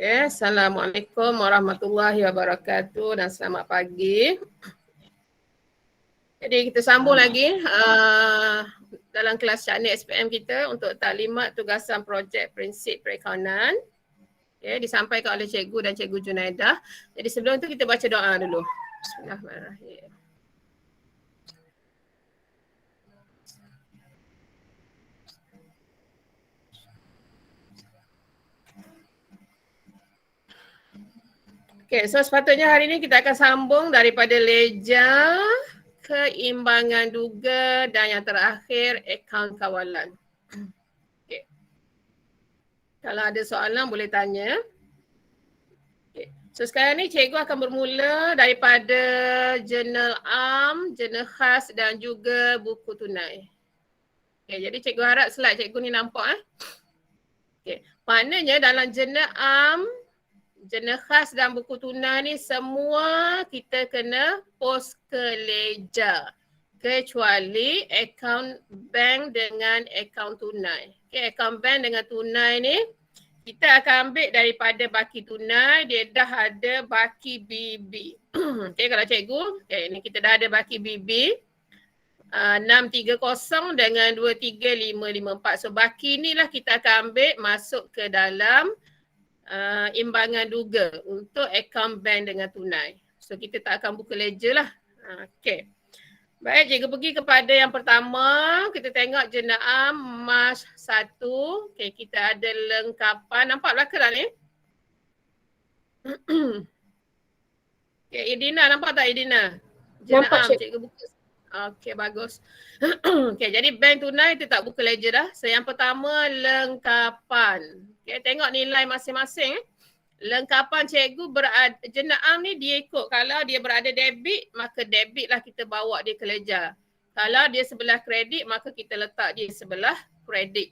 Assalamualaikum warahmatullahi wabarakatuh dan selamat pagi. Jadi kita sambung lagi dalam kelas Syakni SPM kita untuk taklimat tugasan projek prinsip perakaunan. Disampaikan oleh cikgu dan cikgu Junaidah. Jadi sebelum tu kita baca doa dulu. Bismillahirrahmanirrahim. Okay, so sepatutnya hari ni kita akan sambung daripada leja, keimbangan duga dan yang terakhir akaun kawalan. Okay. Kalau ada soalan boleh tanya. Okay. So sekarang ni cikgu akan bermula daripada jurnal am, jurnal khas dan juga buku tunai. Okay, jadi cikgu harap slide cikgu ni nampak. Okay. Maknanya dalam jurnal am, jurnal khas dan buku tunai ni semua kita kena post ke leja kecuali akaun bank dengan akaun tunai. Okay, akaun bank dengan tunai ni kita akan ambil daripada baki tunai, dia dah ada baki BB. Okay, kalau cikgu, okay, ni kita dah ada baki BB 630 dengan 23554. So baki ni lah kita akan ambil masuk ke dalam imbangan duga untuk akaun bank dengan tunai. So kita tak akan buka ledger lah. Okay. Baik, cikgu pergi kepada yang pertama. Kita tengok jenayah Mas 1. Okay, kita ada lengkapan. Nampak belakang tak ni? Okay, Idina nampak tak Idina? Jenayah cikgu buka. Okay, bagus. Okay, jadi bank tunai kita tak buka ledger dah. So yang pertama lengkapan. Okay, tengok nilai masing-masing. Lengkapan cikgu berada, jenayah ni dia ikut. Kalau dia berada debit, maka debit lah kita bawa dia ke ledger. Kalau dia sebelah kredit, maka kita letak dia sebelah kredit.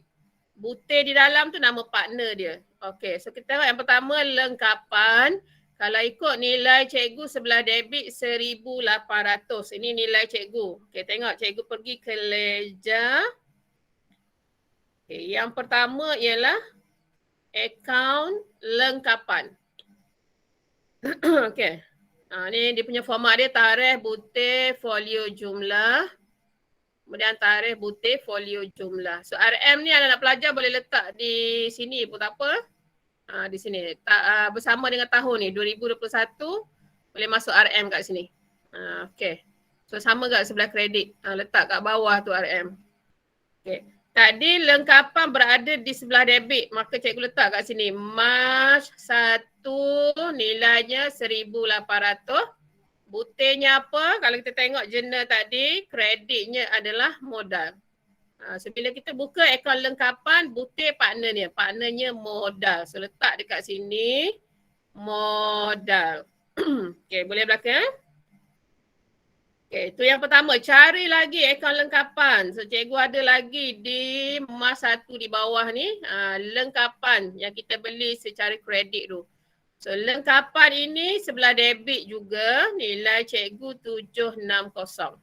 Butir di dalam tu nama partner dia. Okay, so kita tengok yang pertama lengkapan. Kalau ikut nilai cikgu sebelah debit 1,800. Ini nilai cikgu. Okay, tengok cikgu pergi ke ledger. Okay, yang pertama ialah akaun lengkapan. Okay. Ni dia punya format dia tarikh, butir, folio jumlah. Kemudian tarikh, butir, folio jumlah. So RM ni anak-anak pelajar boleh letak di sini pun tak apa. Di sini bersama dengan tahun ni 2021 boleh masuk RM kat sini. Okay. So sama kat sebelah kredit. Letak kat bawah tu RM. Okay. Tadi lengkapan berada di sebelah debit, maka cikgu letak kat sini. Mas 1 nilainya 1,800. Butirnya apa? Kalau kita tengok jurnal tadi, kreditnya adalah modal. So bila kita buka akaun lengkapan, butir partnernya. Partnernya modal. So letak dekat sini, modal. Okay, boleh belakang? Okay, itu yang pertama. Cari lagi akaun lengkapan. So cikgu ada lagi di mas 1 di bawah ni. Lengkapan yang kita beli secara kredit tu. So lengkapan ini sebelah debit juga. Nilai cikgu 760.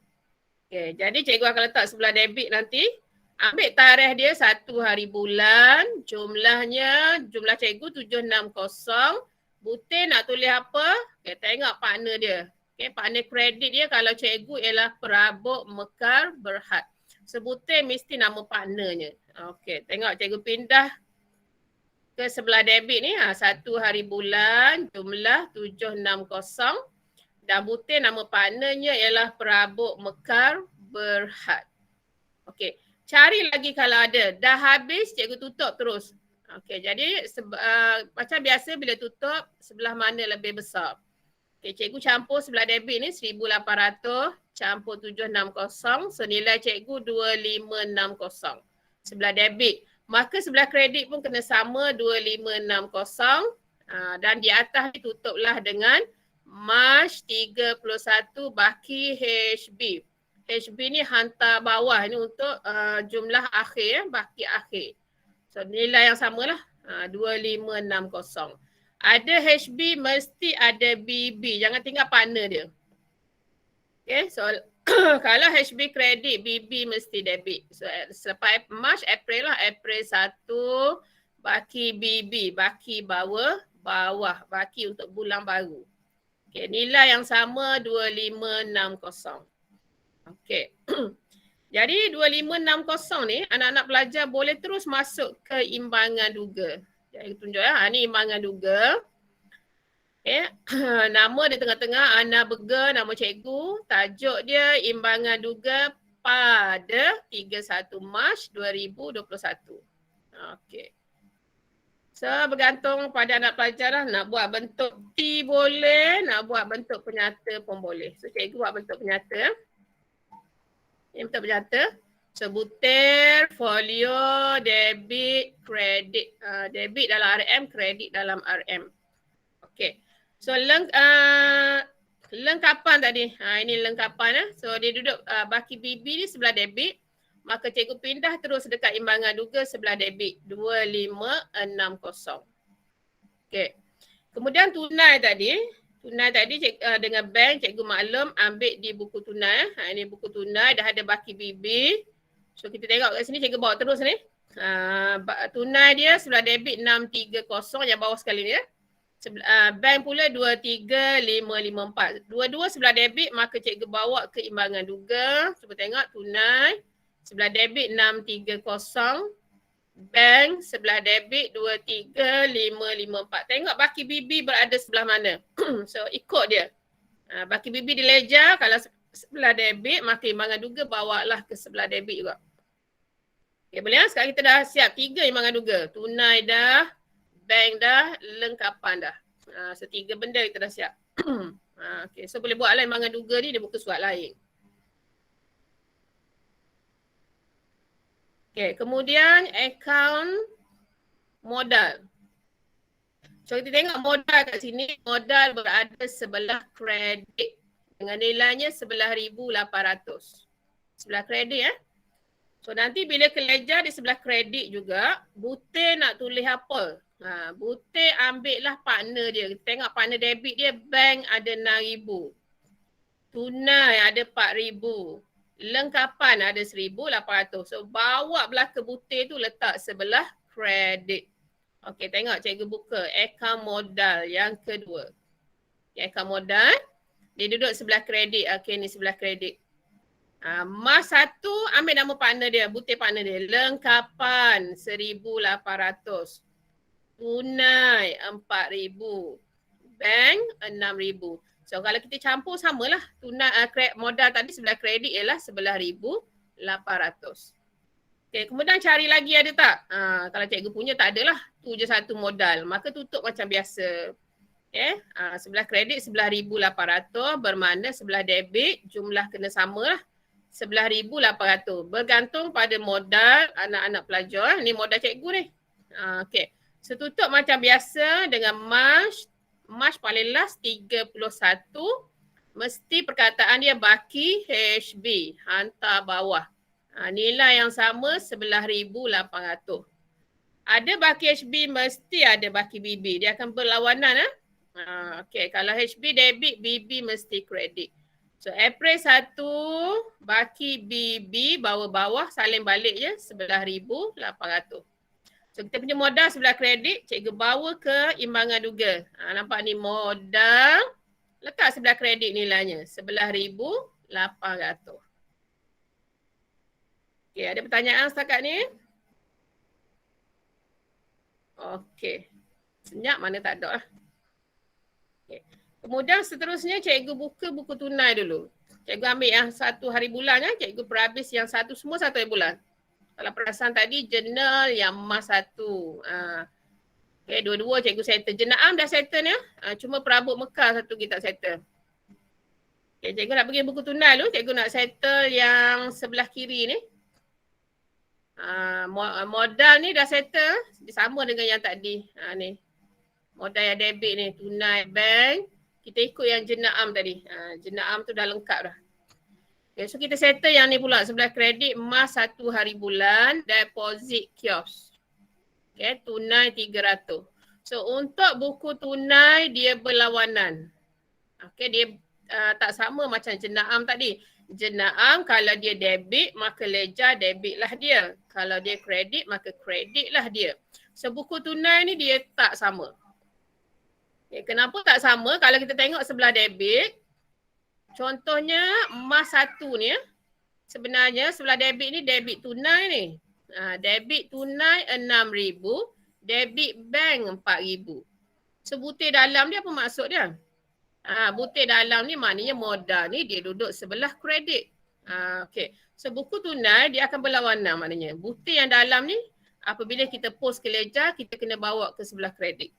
Okay, jadi cikgu akan letak sebelah debit nanti. Ambil tarikh dia 1 hari bulan. Jumlahnya, jumlah cikgu 760. Butir nak tulis apa? Okay, tengok partner dia. Okay, partner kredit dia kalau cikgu ialah Perabot Mekar Berhad. Sebutir mesti nama partnernya. Okay, tengok cikgu pindah ke sebelah debit ni. 1 hari bulan, jumlah 760. Dan butir nama partnernya ialah Perabot Mekar Berhad. Okay, cari lagi kalau ada. Dah habis cikgu tutup terus. Okay, jadi macam biasa bila tutup sebelah mana lebih besar. Okay, cikgu campur sebelah debit ni 1,800 campur 760. So nilai cikgu 2,560 sebelah debit. Maka sebelah kredit pun kena sama 2,560. Dan di atas ni tutuplah dengan Mac 31 baki HB. HB ni hantar bawah ni untuk jumlah akhir, baki akhir. So nilai yang samalah 2,560. Ada HB mesti ada BB. Jangan tinggal partner dia. Okay, so kalau HB kredit, BB mesti debit. So March, April lah. April 1, baki BB, baki bawah bawah, baki untuk bulan baru. Okey, nilai yang sama 2560. Okey. Jadi 2560 ni anak-anak pelajar boleh terus masuk ke imbangan duga. Jadi tunjuk ya, ni imbangan duga. Okay. Nama di tengah-tengah Ana Berger, nama cikgu. Tajuk dia imbangan duga pada 31 Mac 2021. Okey. So bergantung pada anak pelajar lah. Nak buat bentuk T boleh, nak buat bentuk penyata pun boleh. So cikgu buat bentuk penyata. Ini bentuk penyata. So butir, folio, debit, kredit. Debit dalam RM, kredit dalam RM. Okey. So lengkapan tadi. Ini lengkapan. So dia duduk baki BB ni sebelah debit. Maka cikgu pindah terus dekat imbangan duga sebelah debit. 2560. Okey. Kemudian tunai tadi. Tunai tadi dengan bank cikgu maklum ambil di buku tunai. Ini buku tunai dah ada baki BB. So kita tengok kat sini cikgu bawa terus ni. Tunai dia sebelah debit 630 yang bawah sekali ni ya. Bank pula 23554. Dua-dua sebelah debit maka cikgu bawa ke imbangan duga. Cuba tengok tunai sebelah debit 630. Bank sebelah debit 23554. Tengok baki BB berada sebelah mana. So ikut dia. Baki BB di ledger kalau sebelah debit maka imbangan duga bawalah ke sebelah debit juga. Okay, boleh ya? Sekarang kita dah siap 3 imbangan duga. Tunai dah. Bank dah, lengkapan dah. So 3 benda kita dah siap. Okay, so boleh buat lah imbangan duga ni, dia buka surat lain. Okay, kemudian account modal. So kita tengok modal kat sini, modal berada sebelah kredit. Dengan nilainya 11,800. Sebelah kredit So nanti bila ke ledger di sebelah kredit juga, butir nak tulis apa? Butir ambil lah partner dia. Kita tengok partner debit dia, bank ada 6,000. Tunai ada 4,000. Lengkapan ada 1,800. So bawa belah ke butir tu letak sebelah kredit. Okey, tengok cikgu buka akaun modal yang kedua. Akaun modal, dia duduk sebelah kredit. Okey, ni sebelah kredit. Mas 1 ambil nama partner dia, butir partner dia. Lengkapan 1,800. Tunai 4,000. Bank 6,000. So kalau kita campur samalah. Tunai modal tadi sebelah kredit ialah 11,800. Okay, kemudian cari lagi ada tak? Kalau cikgu punya tak adalah. Tu je satu modal. Maka tutup macam biasa. Okay. Sebelah kredit 11,800 bermakna sebelah debit jumlah kena samalah. 11,800. Bergantung pada modal anak-anak pelajar. Ni modal cikgu ni. Okay. So tutup macam biasa dengan March paling last 31. Mesti perkataan dia baki HB. Hantar bawah. Nilai yang sama 11,800. Ada baki HB mesti ada baki BB. Dia akan berlawanan. Okay. Kalau HB debit, BB mesti kredit. So April 1, baki BB bawah-bawah saling balik je 11,800. So kita punya modal sebelah kredit, cikgu bawa ke imbangan duga. Nampak ni modal, letak sebelah kredit nilainya 11,800. Okay, ada pertanyaan setakat ni? Okay, senyap mana tak ada lah. Okay. Kemudian seterusnya cikgu buka buku tunai dulu. Cikgu ambil yang 1 hari bulan cikgu perhabis yang semua 1 hari bulan. Kalau perasan tadi jurnal yang Mas 1. Okay, dua-dua cikgu settle. Jenayam dah settle ni. Cuma perabot Mekar satu kita settle. Okay, cikgu nak pergi buku tunai dulu. Cikgu nak settle yang sebelah kiri ni. Modal ni dah settle. Sama dengan yang tadi. Ni. Modal yang debit ni. Tunai bank. Kita ikut yang jenayam tadi. Jenayam tu dah lengkap dah. Okay, so kita settle yang ni pula. Sebelah kredit Mas 1 hari bulan. Deposit kios. Okay, tunai 300. So untuk buku tunai dia berlawanan. Okay, dia tak sama macam jenayam tadi. Jenayam kalau dia debit maka ledger debit lah dia. Kalau dia kredit maka kredit lah dia. So buku tunai ni dia tak sama. Okay, kenapa tak sama? Kalau kita tengok sebelah debit, contohnya emas 1 ni, sebenarnya sebelah debit ni debit tunai ni. Debit tunai 6,000, debit bank 4,000. So butir dalam ni apa maksud dia? Butir dalam ni maknanya modal ni dia duduk sebelah kredit. Okay. So buku tunai dia akan berlawanan maknanya. Butir yang dalam ni apabila kita post ke ledger, kita kena bawa ke sebelah kredit.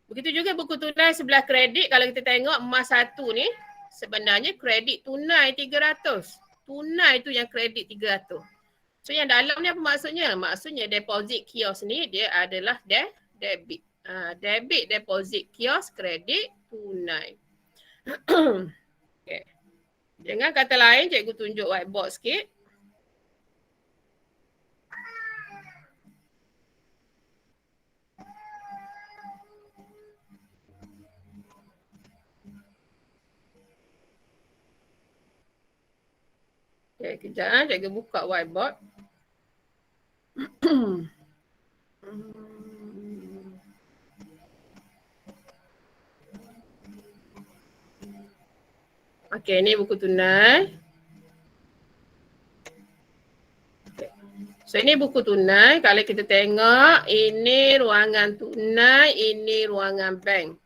Begitu juga buku tunai sebelah kredit, kalau kita tengok emas 1 ni sebenarnya kredit tunai 300. Tunai tu yang kredit 300. So yang dalam ni apa maksudnya? Maksudnya deposit kios ni dia adalah debit. Debit deposit kios kredit tunai. Okay. Dengan kata lain, cikgu tunjuk whiteboard sikit. Okay, kejap cikgu buka whiteboard. Okay, ni buku tunai. Okay. So ini buku tunai. Kalau kita tengok, ini ruangan tunai, ini ruangan bank.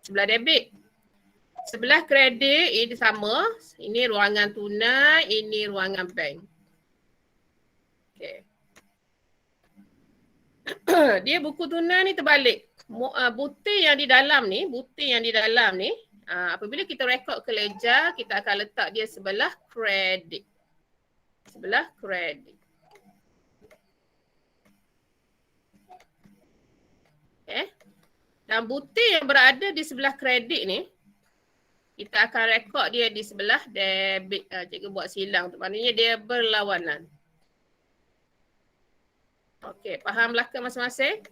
Sebelah debit. Sebelah kredit ini sama. Ini ruangan tunai, ini ruangan bank. Okay. Dia buku tunai ni terbalik. Butir yang di dalam ni, apabila kita rekod ke ledger, kita akan letak dia sebelah kredit. Sebelah kredit. Okay. Dan butir yang berada di sebelah kredit ni, kita akan rekod dia di sebelah debit. Cikgu buat silang tu, maknanya dia berlawanan. Okey, fahamlah ke masing-masing?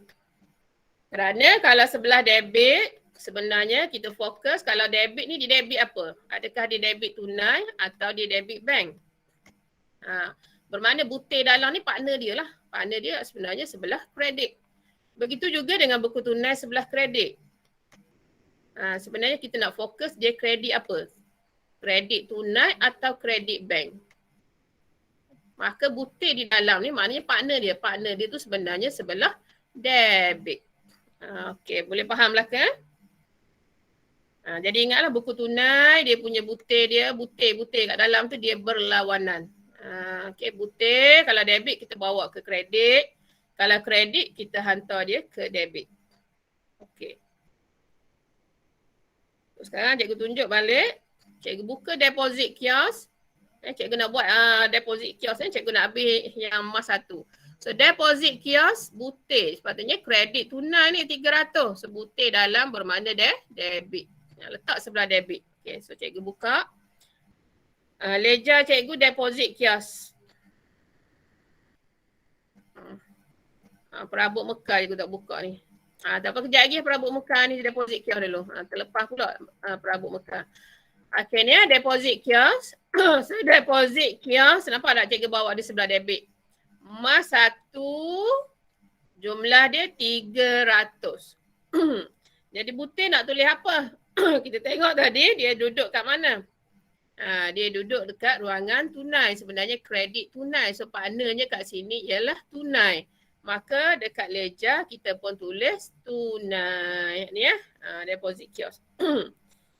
Kerana kalau sebelah debit, sebenarnya kita fokus kalau debit ni di debit apa? Adakah di debit tunai atau di debit bank? Bermakna butir dalam ni partner dia lah. Partner dia sebenarnya sebelah kredit. Begitu juga dengan buku tunai sebelah kredit. Sebenarnya kita nak fokus dia kredit apa? Kredit tunai atau kredit bank? Maka butir di dalam ni maknanya partner dia. Partner dia tu sebenarnya sebelah debit. Okey, boleh fahamlah ke? Jadi ingatlah buku tunai dia punya butir dia, butir kat dalam tu dia berlawanan. Okey, butir kalau debit kita bawa ke kredit. Kalau kredit kita hantar dia ke debit. Okey. Sekarang cikgu tunjuk balik. Cikgu buka deposit kios. Cikgu nak buat deposit kios ni, cikgu nak ambil yang emas 1. So deposit kios butir. Sepatutnya kredit tunai ni 300. So butir dalam bermakna debit. Letak sebelah debit. Okay, so cikgu buka. Ledger cikgu deposit kios. Perabot Mekar cikgu tak buka ni. Tak apa, kejap lagi perabot Mekar ni deposit kios dulu. Terlepas pula perabot Mekar. Okay ni deposit kios. So deposit kios, nampak tak cikgu bawa di sebelah debit. Emas 1, jumlah dia 300. Jadi butir nak tulis apa? Kita tengok tadi dia duduk kat mana? Dia duduk dekat ruangan tunai. Sebenarnya kredit tunai. So partnernya kat sini ialah tunai. Maka dekat ledger kita pun tulis tunai. Ni deposit kios.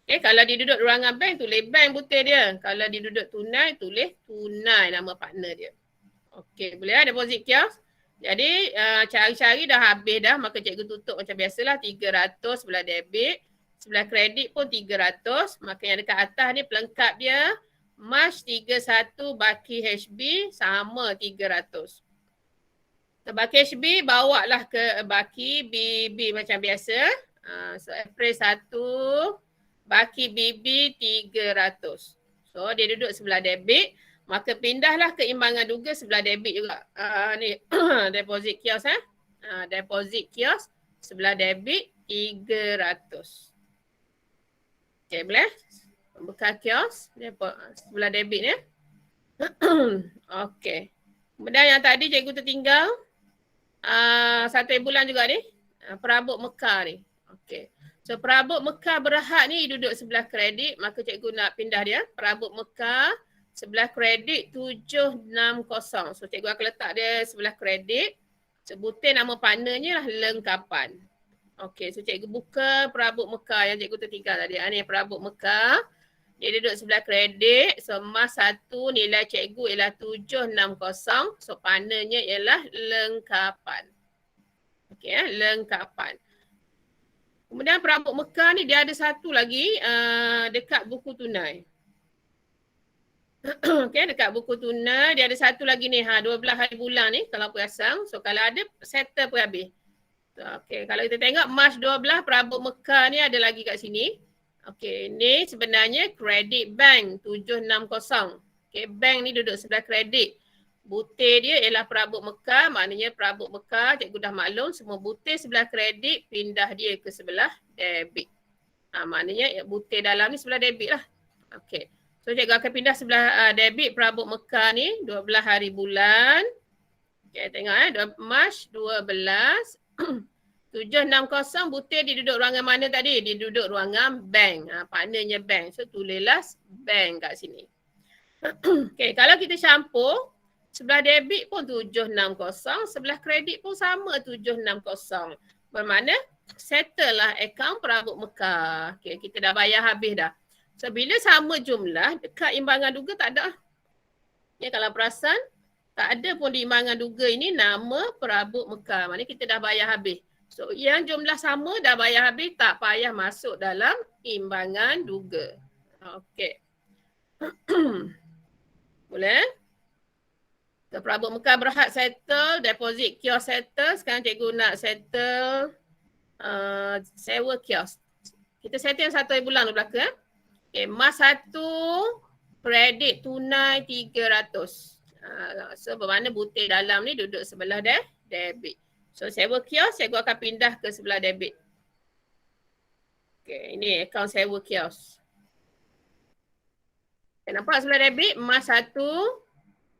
Okay, kalau dia duduk ruangan bank, tulis bank butir dia. Kalau dia duduk tunai, tulis tunai nama partner dia. Okey, boleh deposit kios. Jadi cari-cari dah habis dah, maka cikgu tutup macam biasalah 300 sebelah debit. Sebelah kredit pun 300. Maka yang dekat atas ni pelengkap dia. March 31 baki HB sama 300. So baki HB bawa lah ke baki BB macam biasa. So April 1. Baki BB 300. So dia duduk sebelah debit. Maka pindahlah keimbangan duga sebelah debit juga. Ni deposit kios deposit kios sebelah debit 300. Okay, boleh? Buka kios sebelah debit ni. Okay. Kemudian yang tadi cikgu tertinggal. 1 bulan juga ni. Perabot Mekar ni. Okey. So perabot Mekah Berhad ni duduk sebelah kredit, maka cikgu nak pindah dia. Perabot Mekah sebelah kredit 760. So cikgu akan letak dia sebelah kredit. Sebutin nama partnernya lah lengkapan. Okey, so cikgu buka perabot Mekah yang cikgu tertinggal tadi. Ni perabot Mekah. Dia duduk sebelah kredit. So mas 1 nilai cikgu ialah 760. So partnernya ialah lengkapan. Okey, lengkapan. Kemudian perabot Mekah ni dia ada satu lagi dekat buku tunai. Okey, dekat buku tunai dia ada satu lagi ni 12 hari bulan ni kalau perasan. So kalau ada settle pun habis. So, okey, kalau kita tengok Mac 12 perabot Mekah ni ada lagi kat sini. Okey, ni sebenarnya kredit bank 760. Okey, bank ni duduk sebelah kredit. Butir dia ialah perabot Mekah, maknanya perabot Mekah cikgu dah maklum semua butir sebelah kredit pindah dia ke sebelah debit. Maknanya butir dalam ni sebelah debit lah. Okey. So cikgu akan pindah sebelah debit perabot Mekah ni 12 hari bulan. Okey, tengok Mac 12 760 butir dia duduk ruangan mana tadi? Dia duduk ruangan bank. Partnernya bank. So tulislah bank kat sini. Okey, kalau kita campur sebelah debit pun 760, sebelah kredit pun sama 760. Bermakna settle lah akaun perabot Mekah. Okay, kita dah bayar habis dah. So bila sama jumlah dekat imbangan duga tak ada. Ya, kalau perasan tak ada pun di imbangan duga ini nama perabot Mekah. Maknanya kita dah bayar habis. So yang jumlah sama dah bayar habis tak payah masuk dalam imbangan duga. Okey. Boleh? So, perabot Mekah Berhad settle, deposit kios settle. Sekarang cikgu nak settle sewa kios. Kita settle yang 1 hari bulan tu belakang. Okay, mas 1 kredit tunai 300. So bermakna butir dalam ni duduk sebelah debit. So sewa kios cikgu akan pindah ke sebelah debit. Okay, ini akaun sewa kios. Okay, nampak sebelah debit mas 1.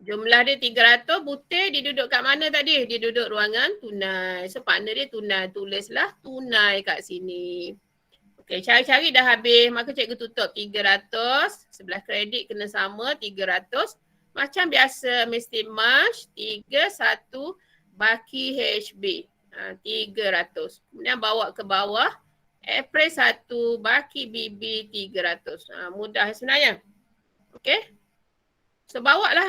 Jumlah dia 300, butir dia duduk kat mana tadi? Dia duduk ruangan tunai. So partner dia tunai, tulislah tunai kat sini. Okey, cari-cari dah habis, maka cikgu tutup 300. Sebelah kredit kena sama 300. Macam biasa mesti March 31 baki HB 300. Kemudian bawa ke bawah April 1 baki BB 300. Mudah sebenarnya. Okey. So bawa lah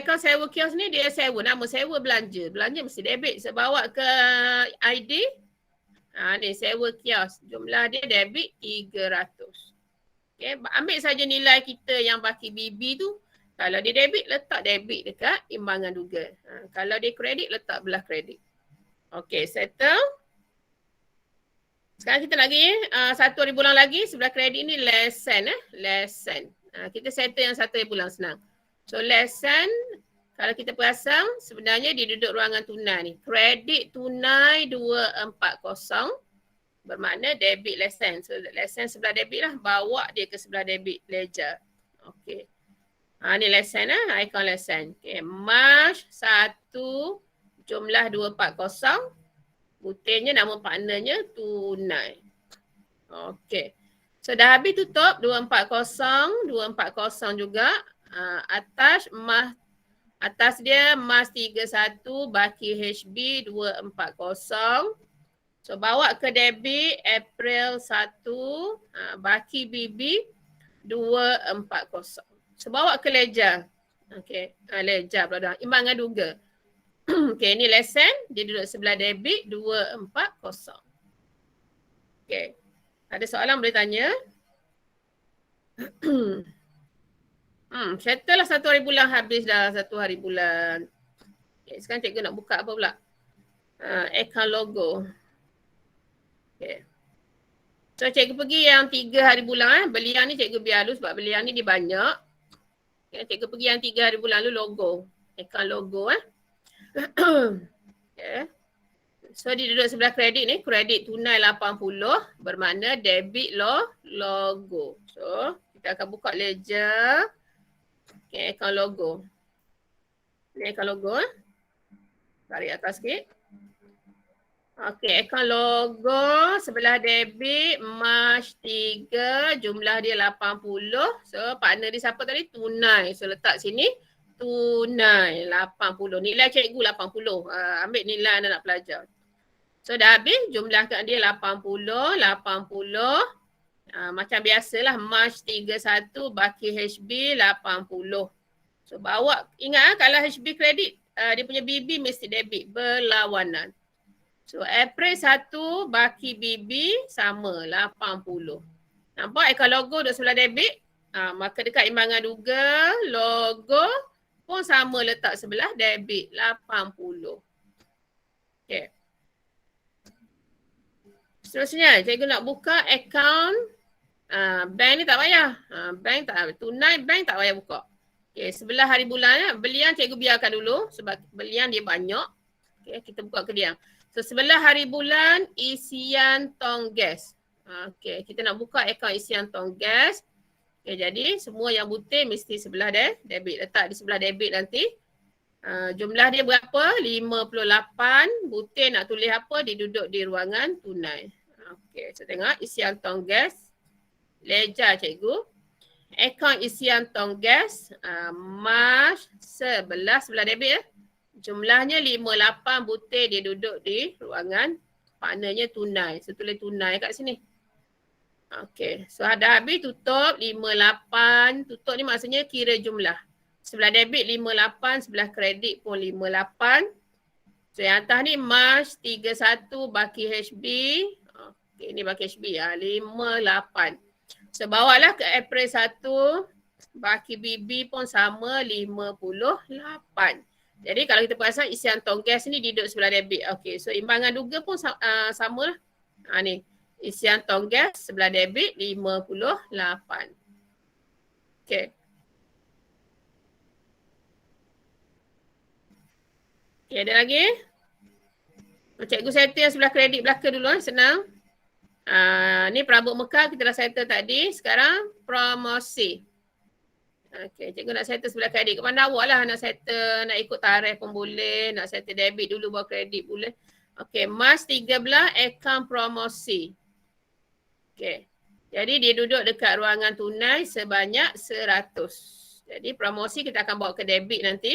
akaun sewa kios ni dia sewa, nama sewa belanja. Belanja mesti debit. So bawa ke ID. Ni sewa kios. Jumlah dia debit 300. Okay, ambil saja nilai kita yang baki BB tu. Kalau dia debit, letak debit dekat imbangan duga. Kalau dia kredit, letak belah kredit. Okay, settle. Sekarang kita lagi 1 hari bulan lagi. Sebelah kredit ni lesson. Lesson. Kita settle yang 1 hari bulan senang. So lesson, kalau kita perasan sebenarnya dia duduk ruangan tunai ni. Kredit tunai 240 bermakna debit lesson. So lesson sebelah debit lah, bawa dia ke sebelah debit ledger. Okey. Ni lesson lah, icon lesson. Okay, March 1 jumlah 240. Butirnya nama partnernya tunai. Okey. So dah habis tutup 240 juga. Atas dia mas 31 baki HB 240. So bawa ke debit April 1 baki BB 240. So bawa ke ledger. Okey, ledger pula dah. Imbangan duga. Okey, ni lesson dia duduk sebelah debit 240. Okey. Ada soalan boleh tanya? Settle lah 1 hari bulan, habis dah 1 hari bulan. Okay, sekarang cikgu nak buka apa pula? Account logo. Okay. So cikgu pergi yang 3 hari bulan. Belian ni cikgu biar dulu sebab belian ni dia banyak. Okay, cikgu pergi yang 3 hari bulan dulu logo. Account logo Okay. So dia duduk sebelah kredit ni. Kredit tunai 80 bermakna debit logo. So kita akan buka ledger. Okay, akaun logo. Ni akaun logo. Tarik atas sikit. Okey, akaun logo sebelah debit March 3, jumlah dia 80. So partner dia siapa tadi? Tunai. So letak sini tunai 80. Nilai cikgu 80. Ambil nilai anak-anak pelajar. So dah habis jumlahkan dia 80, 80. Macam biasalah March 31 baki HB 80. So bawa, ingat kalau HB kredit dia punya BB mesti debit berlawanan. So April 1 baki BB sama 80. Nampak akaun logo duduk sebelah debit. Maka dekat imbangan duga logo pun sama letak sebelah debit 80. Okay. Seterusnya cikgu nak buka akaun bank ni tak payah. Bank tak, tunai bank tak payah buka. Okay, sebelah hari bulan belian cikgu biarkan dulu sebab belian dia banyak. Okay, kita buka kediang. So sebelah hari bulan isian tong gas. Okay, kita nak buka akaun isian tong gas. Okay, jadi semua yang butir mesti sebelah debit. Letak di sebelah debit nanti. Jumlah dia berapa? 58. Butir nak tulis apa? Dia duduk di ruangan tunai. Okay, so tengok isian tong gas. Ledger cikgu. Akaun isian tong gas. March 11 sebelah debit. Jumlahnya 58, butir dia duduk di ruangan partnernya tunai. So tulis tunai kat sini. Okey, so dah habis tutup 58. Tutup ni maksudnya kira jumlah. Sebelah debit 58, sebelah kredit pun 58. So yang atas ni March 31 baki HB. Okey, ni baki HB 58. So bawalah ke April 1 baki BB pun sama 58. Jadi kalau kita perasan isian tong gas ni duduk sebelah debit. Okey, so imbangan duga pun sama lah. Ni, isian tong gas sebelah debit 58. Okey. Okey, ada lagi? Cikgu settle yang sebelah kredit belaka dulu, senang. Ni perabot Mekah kita dah settle tadi. Sekarang promosi. Okay, cikgu nak settle sebelah kredit. Kepada awak lah nak settle, nak ikut tarikh pun boleh. Nak settle debit dulu bawa kredit boleh. Okay, March 13 akaun promosi. Okay, jadi dia duduk dekat ruangan tunai sebanyak 100. Jadi promosi kita akan bawa ke debit nanti.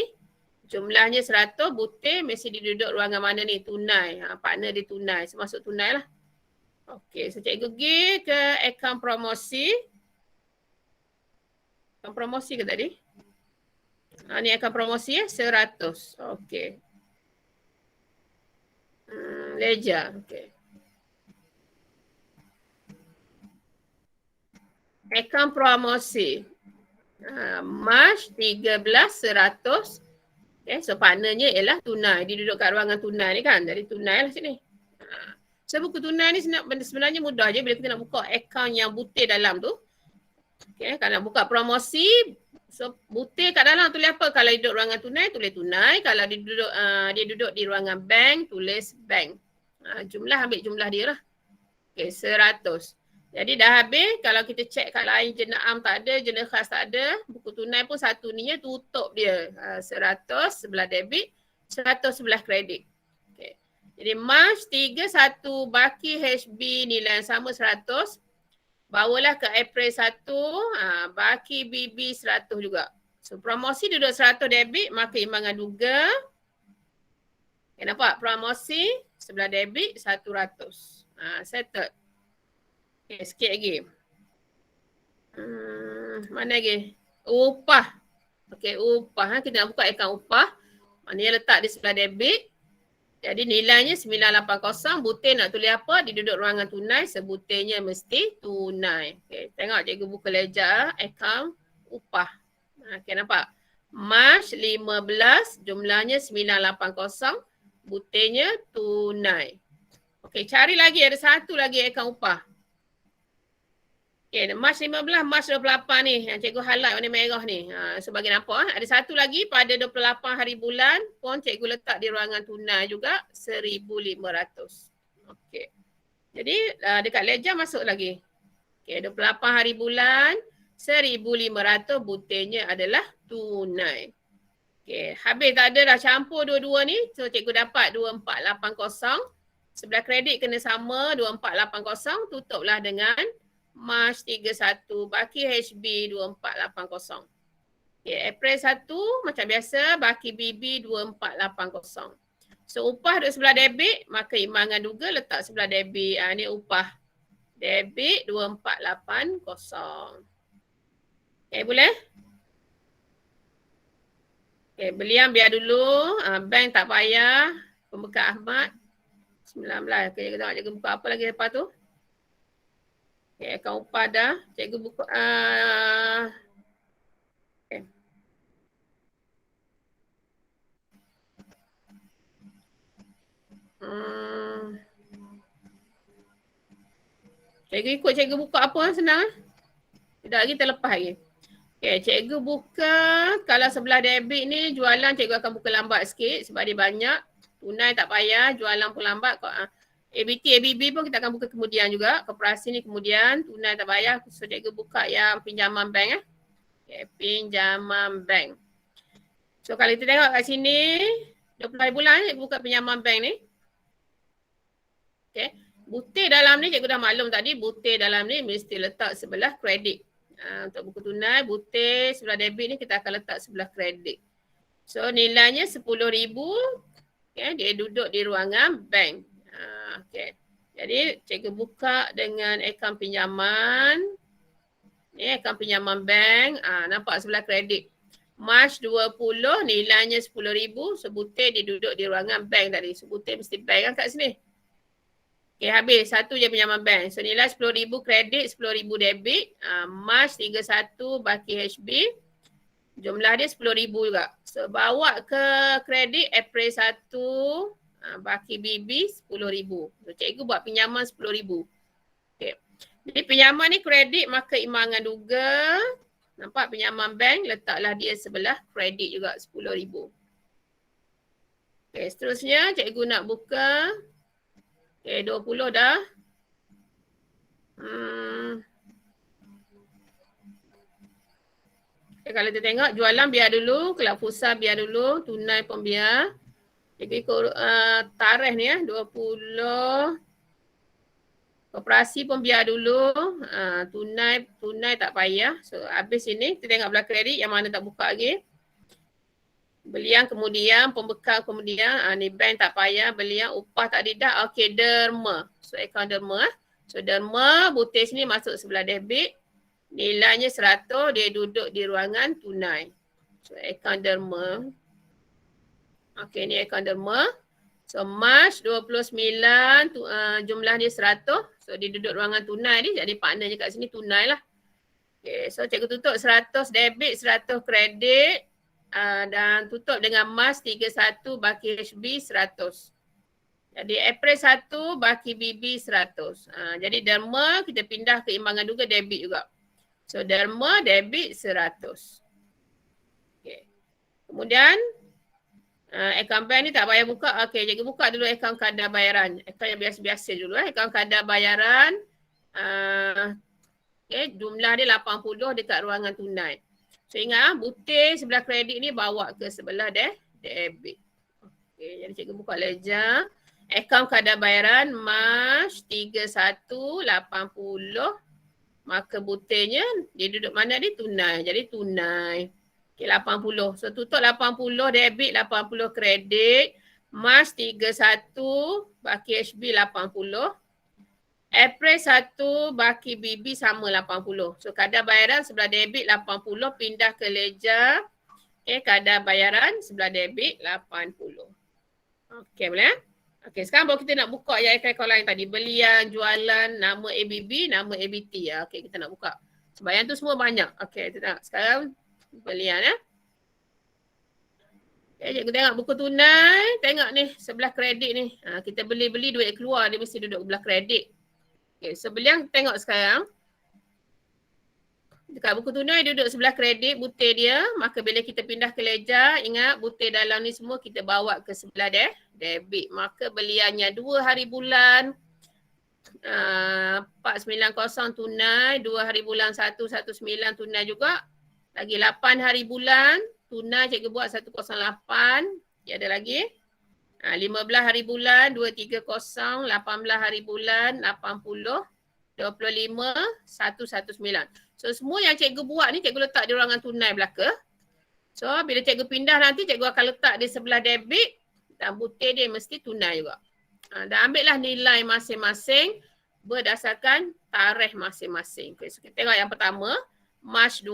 Jumlahnya 100, butir mesti dia duduk ruangan mana ni? Tunai. Partner dia tunai. So masuk tunai lah. Okay, so cikgu pergi ke akaun promosi. Akaun promosi ke tadi? Ni akaun promosi 100. Okey. Ledger. Okey. Akaun promosi. March 13 100. Okay, so partnernya ialah tunai. Dia duduk kat ruangan tunai ni kan. Jadi tunai lah sini. So buku tunai ni sebenarnya mudah je bila kita nak buka akaun yang butir dalam tu. Okay, kalau nak buka promosi, so butir kat dalam tulis apa? Kalau duduk ruangan tunai, tulis tunai. Kalau dia duduk di ruangan bank, tulis bank. Jumlah, ambil jumlah dia lah. Okay, 100. Jadi dah habis, kalau kita cek kat lain jenah am tak ada, jenah khas tak ada, buku tunai pun satu ni tutup dia. 100 sebelah debit, 100 sebelah kredit. Okay. Jadi March 3, 1 baki HB nilai yang sama 100. Bawalah ke April 1, baki BB 100 juga. So promosi duduk 100 debit, maka imbangan duga. Okay, nampak? Promosi sebelah debit 100. Settled. Okay, sikit lagi. Mana lagi? Upah. Okay, upah. Kita nak buka akaun upah. Maknanya letak di sebelah debit. Jadi nilainya 980, butir nak tulis apa? Dia duduk ruangan tunai, sebutirnya mesti tunai. Okay, tengok cikgu buka ledger akaun upah. Okay, nampak? March 15, jumlahnya 980, butirnya tunai. Okay, cari lagi, ada satu lagi akaun upah. Okay, March 15, March 28 ni, yang cikgu highlight warna merah ni. So bagi nampak, ada satu lagi pada 28 hari bulan pun cikgu letak di ruangan tunai juga 1,500. Okay. Jadi dekat ledger masuk lagi. Okay, 28 hari bulan 1,500, butirnya adalah tunai. Okay, habis tak ada dah campur dua-dua ni. So cikgu dapat 2,480. sebelah kredit kena sama 2480, tutuplah dengan March 31 baki HB 2480. Okay, April 1 macam biasa baki BB 2480. So upah duduk sebelah debit, maka imbangan juga letak sebelah debit. Ni upah debit 2480. Okay, boleh? Okay, belian biar dulu. Bank tak payah. Pembekal Ahmad 19. Okay, kita tengok cikgu buka apa lagi lepas tu. Okay, akaun upah dah. Cikgu buka. Okay. Cikgu ikut cikgu buka apa senang. Tidak lagi terlepas lagi. Okay, cikgu buka. Kalau sebelah debit ni jualan cikgu akan buka lambat sikit sebab dia banyak. Tunai tak payah, jualan pun lambat. ABT, ABB pun kita akan buka kemudian juga. Koperasi ni kemudian, tunai tak payah. So cikgu buka yang pinjaman bank. Okay, pinjaman bank. So kalau kita tengok kat sini, 20 hari bulan cikgu buka pinjaman bank ni. Okay. Butir dalam ni cikgu dah maklum tadi, butir dalam ni mesti letak sebelah kredit. Untuk buku tunai, butir sebelah debit ni kita akan letak sebelah kredit. So nilainya 10,000. Okay, dia duduk di ruangan bank. Okay. Jadi cikgu buka dengan akaun pinjaman. Ni akaun pinjaman bank. Nampak sebelah kredit. March 20 nilainya 10,000. So butir dia duduk di ruangan bank tadi. So butir mesti bank kan kat sini. Okay, habis. Satu je pinjaman bank. So nilai 10,000 kredit, 10,000 debit. March 31 baki HB. Jumlah dia 10,000 juga. So bawa ke kredit April 1. Baki BB 10,000. So cikgu buat pinjaman 10,000. Okay. Jadi pinjaman ni kredit maka imbangan juga. Nampak pinjaman bank letaklah dia sebelah kredit juga 10,000. Okay, seterusnya cikgu nak buka. Okay, 20 dah. Okay, kalau kita tengok jualan biar dulu, kelab futsal biar dulu, tunai pun biar. Jadi ikut tarikh ni 20. Koperasi pun biar dulu. Tunai tak payah. So habis ini kita tengok belah kredit yang mana tak buka lagi. Belian kemudian, pembekal kemudian, ni bank tak payah, belian upah tak didak, okey derma. So akaun derma. So derma, butir sini masuk sebelah debit. Nilainya 100, dia duduk di ruangan tunai. So akaun derma. Okey, ni akaun derma. So March 29, jumlah dia 100. So dia duduk ruangan tunai ni, jadi partnernya kat sini tunai lah. Okay, so cikgu tutup 100 debit, 100 kredit. Dan tutup dengan March 31 baki HB 100. Jadi April 1 baki BB 100. Jadi derma kita pindah ke imbangan juga debit juga. So derma debit 100. Okay. Kemudian akaun bank ni tak payah buka. Okay, cikgu buka dulu akaun kadar bayaran. Akaun yang biasa-biasa dulu. Akaun kadar bayaran. Okay, jumlah dia 80 dekat ruangan tunai. So ingat butir sebelah kredit ni bawa ke sebelah debit. Okay, jadi cikgu buka ledger. Akaun kadar bayaran March 31 80. Maka butirnya dia duduk mana dia tunai. Jadi tunai. Okay, 80. So tutup 80 debit, 80 kredit. March 31 baki HB 80. April 1 baki BB sama 80. So kadar bayaran sebelah debit 80 pindah ke ledger. Okay, kadar bayaran sebelah debit 80. Okay, boleh? Okay, sekarang baru kita nak buka yang akaun lain tadi. Belian, jualan, nama ABB, nama ABT. Okay, kita nak buka. Sebab yang tu semua banyak. Okay, kita nak sekarang belian ya. Okay, cikgu tengok buku tunai. Tengok ni sebelah kredit ni. Kita beli-beli duit keluar dia mesti duduk belah kredit. Okay, so belian tengok sekarang. Dekat buku tunai duduk sebelah kredit, butir dia. Maka bila kita pindah ke ledger, ingat butir dalam ni semua kita bawa ke sebelah debit. Maka beliannya 2 hari bulan 490 tunai, 2 hari bulan 119 tunai juga. Lagi 8 hari bulan tunai cikgu buat 108. Dia ada lagi. 15 hari bulan 230, 18 hari bulan 80, 25, 119. So semua yang cikgu buat ni cikgu letak di ruangan tunai belaka. So bila cikgu pindah nanti cikgu akan letak di sebelah debit dan butir dia mesti tunai juga. Dan ambil lah nilai masing-masing berdasarkan tarikh masing-masing. Okay, so kita tengok yang pertama, Mac 2,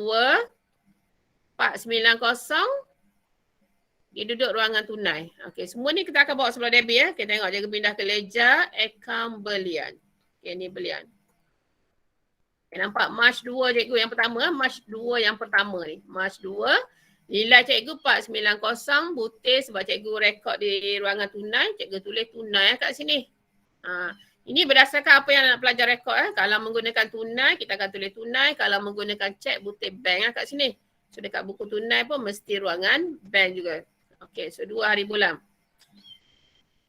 490, dia duduk ruangan tunai. Okey, semua ni kita akan bawa sebelah debit ya. Kita tengok cikgu pindah ke ledger, akaun belian. Okey, ni belian. Okay, nampak Mac 2 cikgu yang pertama, Mac 2 yang pertama ni. Mac 2, nilai cikgu 490, butir sebab cikgu rekod di ruangan tunai, cikgu tulis tunai kat sini. Ini berdasarkan apa yang nak pelajar rekod. Kalau menggunakan tunai, kita akan tulis tunai. Kalau menggunakan cek, butir bank kat sini. So dekat buku tunai pun mesti ruangan bank juga. Okey, so 2 hari bulan.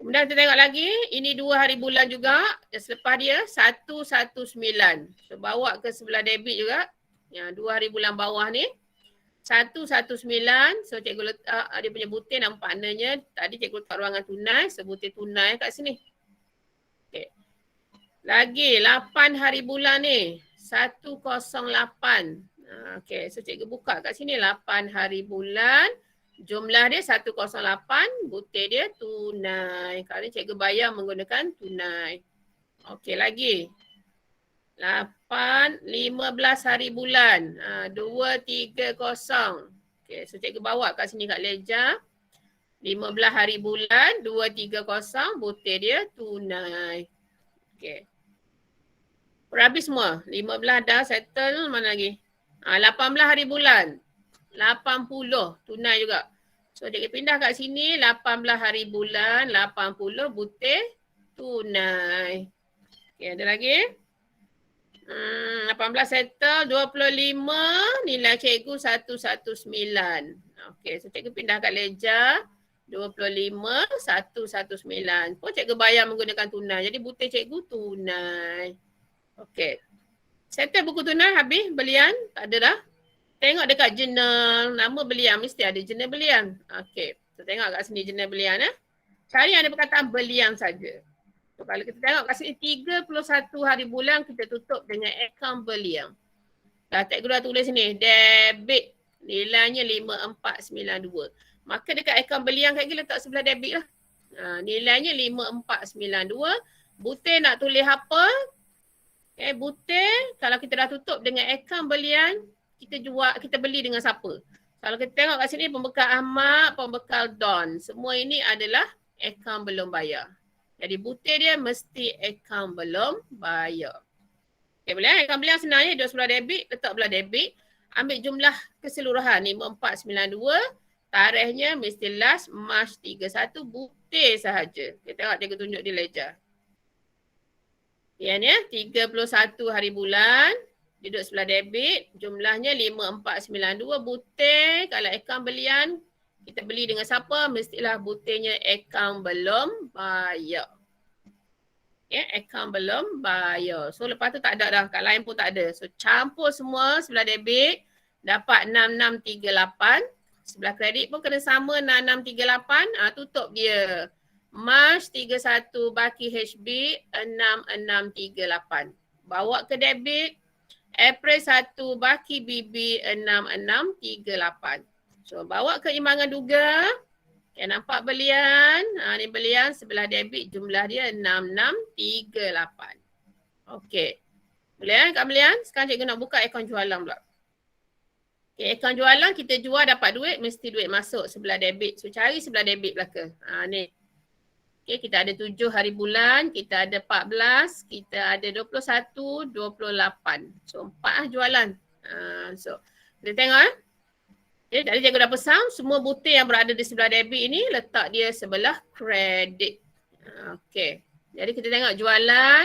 Kemudian kita tengok lagi, ini 2 hari bulan juga. Dan selepas dia 119. So bawa ke sebelah debit juga. Ya, 2 hari bulan bawah ni. 119. So cikgu letak dia punya butir nampaknya. Tadi cikgu letak ruangan tunai. So butir tunai kat sini. Okey. Lagi 8 hari bulan ni. 108. Okey, so cikgu buka kat sini 8 hari bulan. Jumlah dia 108, butir dia tunai. Kali ni cikgu bayar menggunakan tunai. Okey, lagi. 15 hari bulan. 230. Okey, so cikgu bawa kat sini kat ledger. 15 hari bulan, 230, butir dia tunai. Okey. Habis semua. 15 dah settle, mana lagi? 18 hari bulan. 80 tunai juga. So cikgu pindah kat sini 18 hari bulan 80 butir tunai. Okey, ada lagi? 18 settle 25 nilai cikgu 119. Okey, so cikgu pindah kat ledger 25 119. Pun cikgu bayar menggunakan tunai. Jadi butir cikgu tunai. Okey. Settle buku tunai habis belian? Tak ada dah. Tengok dekat jurnal nama belian, mesti ada jurnal belian. Okey, so tengok kat sini jurnal belian. Cari yang ada perkataan belian saja. So kalau kita tengok kat sini 31 hari bulan kita tutup dengan akaun belian. Dah cikgu dah tulis sini, debit nilainya 5492. Maka dekat akaun belian kat kita letak sebelah debit lah. Nilainya 5492. Butir nak tulis apa? Butir kalau kita dah tutup dengan akaun belian, kita jual, kita beli dengan siapa? Kalau kita tengok kat sini pembekal Ahmad, pembekal Don. Semua ini adalah akaun belum bayar. Jadi butir dia mesti akaun belum bayar. Okay, boleh? Akaun belian senang je. Duduk sebelah debit, letak belah debit. Ambil jumlah keseluruhan 5492. Tarikhnya mesti last Mac 31, butir sahaja. Kita tengok dia tunjuk di ledger. Yang ni 31 hari bulan. Duduk sebelah debit, jumlahnya 5492, butir. Kalau akaun belian, kita beli dengan siapa? Mestilah butirnya akaun belum bayar. Akaun belum bayar. So lepas tu tak ada dah, kat lain pun tak ada. So campur semua sebelah debit, dapat 6638. Sebelah kredit pun kena sama 6638, tutup dia. Mac 31 baki HB 6638. Bawa ke debit. April 1 baki BB 6638. So bawa ke imbangan duga. Okay, nampak belian. Ni belian sebelah debit, jumlah dia 6638. Okey. Boleh kat belian? Sekarang cikgu nak buka akaun jualan pula. Okay, akaun jualan kita jual dapat duit, mesti duit masuk sebelah debit. So cari sebelah debit belaka. Ni. Okay, kita ada 7 hari bulan, kita ada 14, kita ada 21, 28. So 4 jualan. So kita tengok Okay, tadi cikgu dah pesan, semua butir yang berada di sebelah debit ini letak dia sebelah kredit. Okay, jadi kita tengok jualan,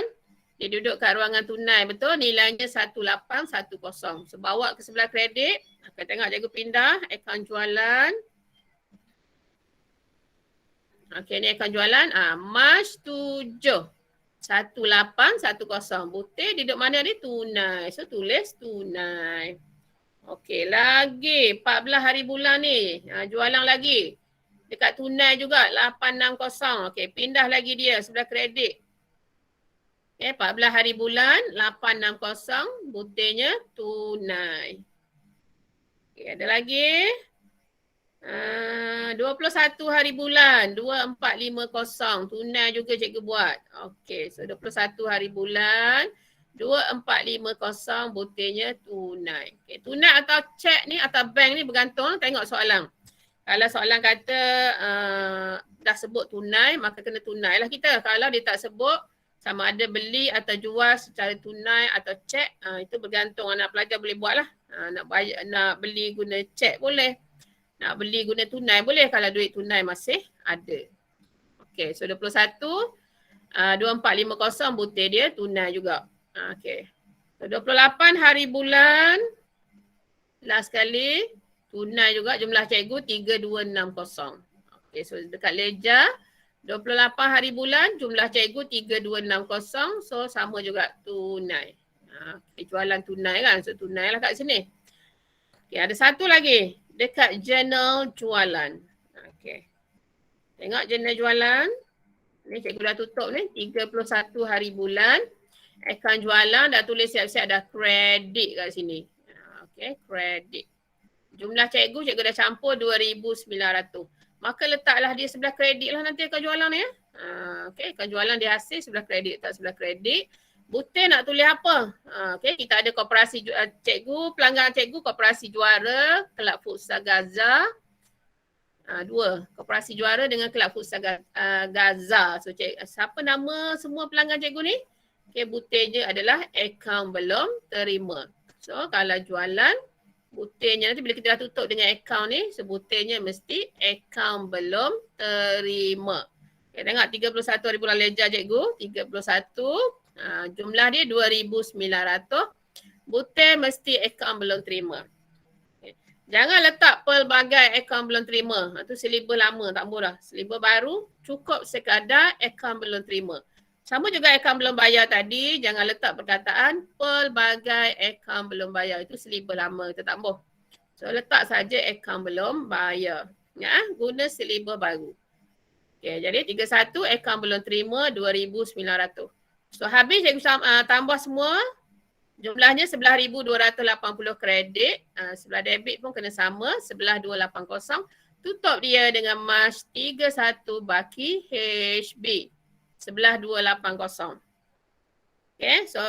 dia duduk kat ruangan tunai, betul? Nilainya 1810. So bawa ke sebelah kredit, kita tengok cikgu pindah, akaun jualan. Okey, ni akan jualan. Mac 7. 1810. Butir duduk mana ni? Tunai. So tulis tunai. Okey, lagi 14 hari bulan ni. Jualan lagi. Dekat tunai juga 860. Okey, pindah lagi dia sebelah kredit. Okey, 14 hari bulan 860 butirnya tunai. Okey, ada lagi. 21 hari bulan 2450 tunai juga cikgu buat. Okey, so 21 hari bulan 2450 butirnya tunai. Okey, tunai atau cek ni atau bank ni bergantung tengok soalan. Kalau soalan kata dah sebut tunai, maka kena tunai lah kita. Kalau dia tak sebut sama ada beli atau jual secara tunai atau cek, itu bergantung anak pelajar boleh buat lah. Nak beli guna cek boleh. Nak beli guna tunai boleh kalau duit tunai masih ada. Okay, so 21, 2450 butir dia tunai juga. Okay. So 28 hari bulan, last kali, tunai juga jumlah cikgu 3260. Okay, so dekat leja, 28 hari bulan, jumlah cikgu 3260, so sama juga tunai. Okay, jualan tunai kan, so tunai lah kat sini. Okay, ada satu lagi. Dekat jurnal jualan. Okey. Tengok jurnal jualan. Ni cikgu dah tutup ni. 31 hari bulan. Akaun jualan dah tulis siap-siap dah kredit kat sini. Okey, kredit. Jumlah cikgu dah campur 2,900. Maka letaklah dia sebelah kredit lah nanti akaun jualan ni ya. Okey, akaun jualan dia hasil sebelah kredit. Letak sebelah kredit. Butir nak tulis apa? Okay, kita ada koperasi cikgu, pelanggan cikgu, koperasi juara, kelab futsal Gaza. Dua, koperasi juara dengan kelab futsal Gaza. So, siapa nama semua pelanggan cikgu ni? Okay, butirnya adalah akaun belum terima. So, kalau jualan, butirnya nanti bila kita dah tutup dengan akaun ni, so butirnya mesti akaun belum terima. Okay, tengok 31 hari bulan leja cikgu, 31. Jumlah dia 2,900. Butir mesti akaun belum terima. Okay. Jangan letak pelbagai akaun belum terima. Itu silibus lama tak murah. Silibus baru cukup sekadar akaun belum terima. Sama juga akaun belum bayar tadi. Jangan letak perkataan pelbagai akaun belum bayar. Itu silibus lama kita tak boleh. So letak saja akaun belum bayar. Ya, guna silibus baru. Okay, jadi 31 akaun belum terima 2,900. So habis cikgu tambah semua, jumlahnya 11,280 kredit. Sebelah debit pun kena sama, 11,280. Tutup dia dengan March 31 baki HB, 11,280. Okay, so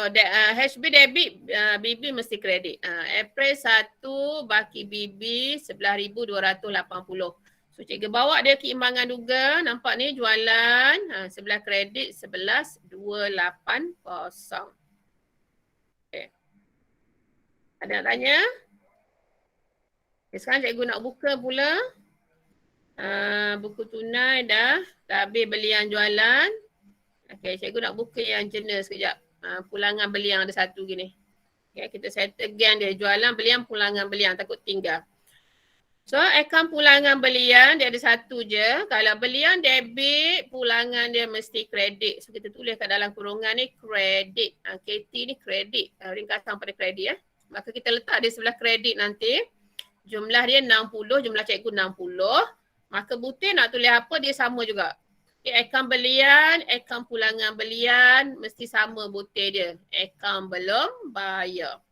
HB debit, BB mesti kredit. April 1 baki BB, 11,280. So cikgu bawa dia keimbangan juga, nampak ni jualan, sebelah kredit 11,280. Okay. Ada nak tanya? Okay, sekarang cikgu nak buka pula. Buku tunai dah habis belian jualan. Okay, cikgu nak buka yang jenis sekejap. Pulangan belian ada satu gini. Okay, kita settle again dia, jualan belian, pulangan belian, takut tinggal. So, akaun pulangan belian dia ada satu je. Kalau belian debit, pulangan dia mesti kredit. So, kita tulis kat dalam kurungan ni kredit. KT ni kredit. Ringkasan pada kredit ya. Maka kita letak dia sebelah kredit nanti. Jumlah dia 60, jumlah cikgu 60. Maka butir nak tulis apa dia sama juga. Okay, akaun belian, akaun pulangan belian mesti sama butir dia. Akaun belum bayar.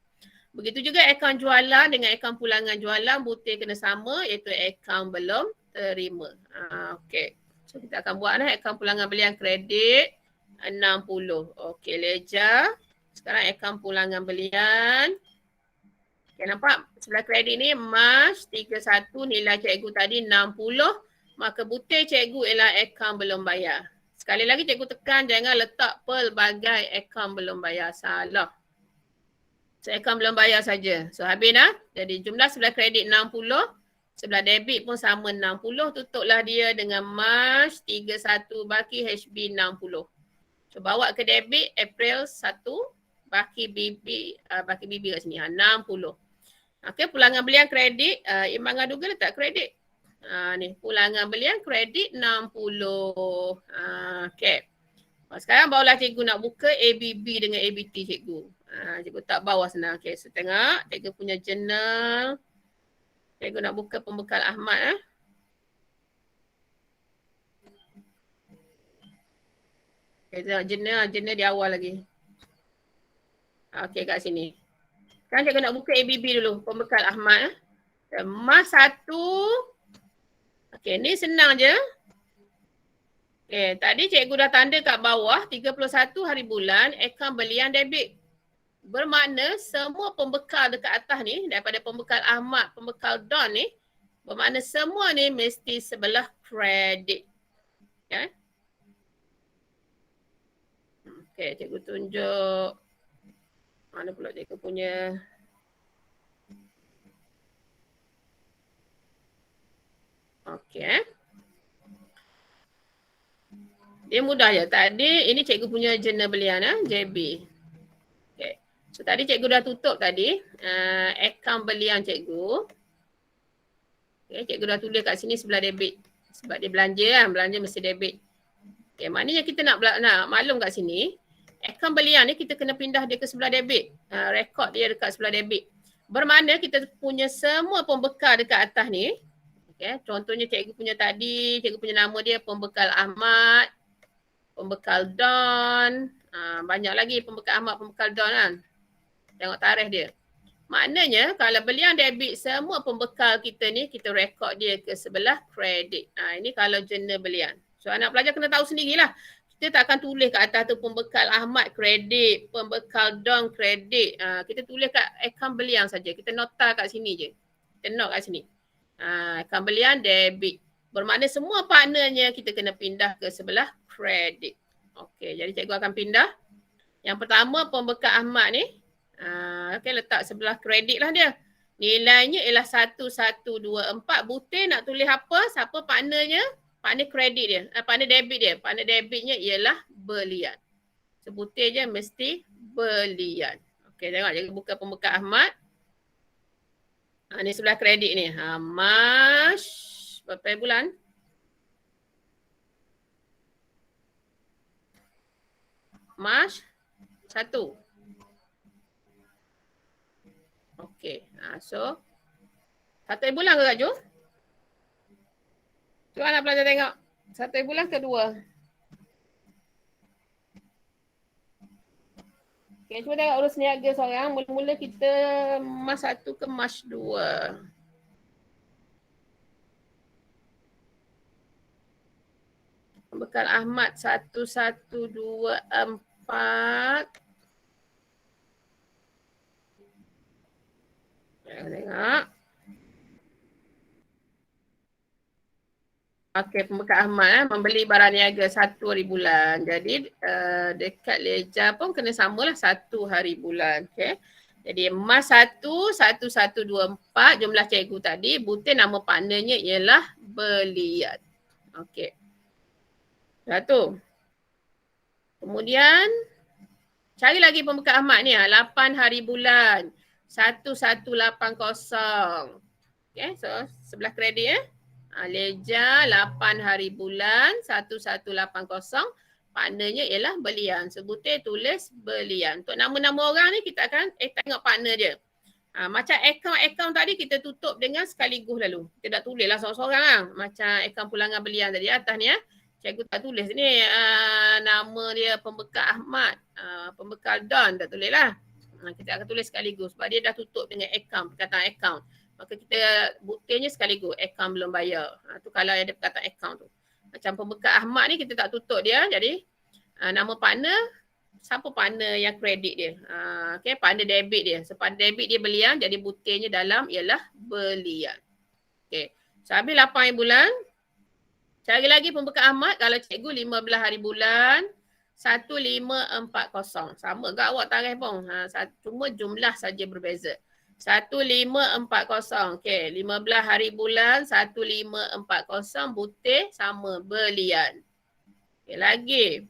Begitu juga akaun jualan dengan akaun pulangan jualan butir kena sama iaitu akaun belum terima. Okey. So kita akan buat akaun pulangan belian kredit 60. Okey, leja. Sekarang akaun pulangan belian. Okay, nampak sebelah kredit ni March 31 nilai cikgu tadi 60. Maka butir cikgu ialah akaun belum bayar. Sekali lagi cikgu tekan jangan letak pelbagai akaun belum bayar. Salah. So, akaun belum bayar saja. So, habis dah. Jadi, jumlah sebelah kredit 60. Sebelah debit pun sama 60. Tutuplah dia dengan March 31 baki HB 60. So, bawa ke debit April 1 baki BB. Baki BB kat sini. 60. Okey, pulangan belian kredit. Imbangan duga letak kredit. Ni, pulangan belian kredit 60. Okey. Sekarang barulah cikgu nak buka ABB dengan ABT cikgu. Cikgu tak bawah senang. Okay, so tengok cikgu punya jurnal. Cikgu nak buka pembekal Ahmad. Okay, tengok jenis di awal lagi. Okay, kat sini. Kan cikgu nak buka ABB dulu, pembekal Ahmad. Mas 1. Okay, ni senang je. Okay, tadi cikgu dah tanda kat bawah 31 hari bulan akaun belian debit. Bermakna semua pembekal dekat atas ni, daripada pembekal Ahmad, pembekal Don ni, bermakna semua ni mesti sebelah kredit. Okay. Okay, cikgu tunjuk. Mana pula cikgu punya. Okay. Dia mudah je. Tadi ini cikgu punya jurnal belian JB. Okay. So tadi cikgu dah tutup tadi akaun belian cikgu. Okay, cikgu dah tulis kat sini sebelah debit. Sebab dia belanja kan, belanja mesti debit. Okay, maknanya kita nak maklum kat sini, akaun belian ni kita kena pindah dia ke sebelah debit. Rekod dia dekat sebelah debit. Bermakna kita punya semua pembekal dekat atas ni. Okay, contohnya cikgu punya tadi, cikgu punya nama dia pembekal Ahmad, pembekal Don. Banyak lagi pembekal Ahmad, pembekal Don kan. Tengok tarikh dia. Maknanya kalau belian debit semua pembekal kita ni, kita rekod dia ke sebelah kredit. Ini kalau jurnal belian. So anak pelajar kena tahu sendirilah. Kita tak akan tulis kat atas tu pembekal Ahmad kredit, pembekal Don kredit. Kita tulis kat akaun belian saja. Kita nota kat sini je. Kita note kat sini. Akaun belian debit. Bermakna semua partnernya kita kena pindah ke sebelah kredit. Okey, jadi cikgu akan pindah. Yang pertama pembekal Ahmad ni. Okey, letak sebelah kredit lah dia. Nilainya ialah 1124. Butir nak tulis apa? Siapa partnernya? Partner kredit dia. Partner debit dia. Partner debitnya ialah belian. Sebutir je mesti belian. Okey, tengok cikgu buka pembekal Ahmad. Ni sebelah kredit ni. Mas berapa bulan? Mas 1. Okey. So 1 bulan ke Kak Jo? Cuba anak pelajar tengok. 1 bulan ke 2? Okay, cuba tengok urus niaga seorang. Mula-mula kita Mas 1 ke Mas 2. Bekal Ahmad 1124. Tengok. Okey, pembekal Ahmad membeli barang niaga 1 hari bulan. Jadi dekat Leja pun kena samalah 1 hari bulan. Okey. Jadi Mas 1, 1124 jumlah cikgu tadi. Butir nama partnernya ialah belian. Okey. Satu. Kemudian cari lagi pembekal Ahmad ni 8 hari bulan. 1180. Okey, so sebelah kredit Leja 8 hari bulan 1180. Partnernya ialah belian. Sebutir tulis belian. Untuk nama-nama orang ni kita akan tengok partner dia. Macam akaun tadi kita tutup dengan sekaligus lalu. Kita tak tulis lah seorang-seorang lah. Macam akaun pulangan belian tadi atas ni Cikgu tak tulis ni nama dia pembekal Ahmad. Pembekal Don tak tulis lah. Kita akan tulis sekaligus sebab dia dah tutup dengan akaun, perkataan akaun. Maka kita butirnya sekaligus, akaun belum bayar. Tu kalau ada perkataan akaun tu. Macam pembekal Ahmad ni kita tak tutup dia. Jadi nama partner, siapa partner yang kredit dia. Okay, partner debit dia. So partner debit dia belian, jadi butirnya dalam ialah belian. Okay, so habis 8 hari bulan. Cari lagi pembekal Ahmad kalau cikgu 15 hari bulan 1540. Sama ke awak tarikh pun. Cuma jumlah saja berbeza. 1540. Okey, 15 hari bulan 1540 butir sama belian. Okey, lagi.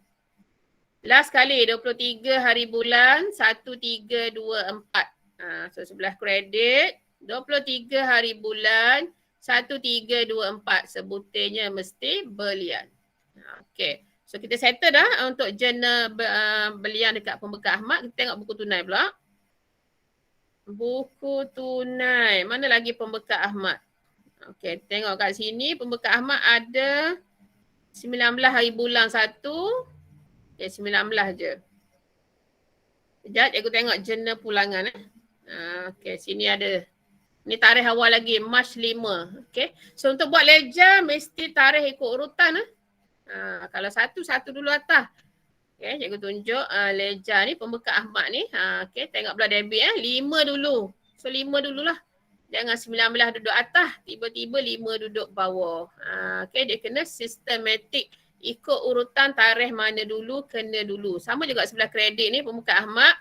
Last kali 23 hari bulan 1324. So sebelah kredit 23 hari bulan 1324. Sebutirnya mesti belian. Okey. So kita settle dah untuk jurnal belian dekat pembekal Ahmad. Kita tengok buku tunai pula. Buku tunai. Mana lagi pembekal Ahmad? Okey, tengok kat sini pembekal Ahmad ada 19 hari bulan 1, Okay, 19 je. Sekejap, cikgu tengok jurnal pulangan. Okay, sini ada. Ni tarikh awal lagi, Mac 5. Okay. So untuk buat ledger, mesti tarikh ikut urutan. Kalau satu dulu atas. Okay, cikgu tunjuk ledger ni, pembekal Ahmad ni. Okay, tengok belah debit 5 dulu. So 5 dululah. Jangan 19 duduk atas, tiba-tiba 5 duduk bawah. Okay, dia kena sistematik. Ikut urutan tarikh mana dulu, kena dulu. Sama juga sebelah kredit ni, pembekal Ahmad.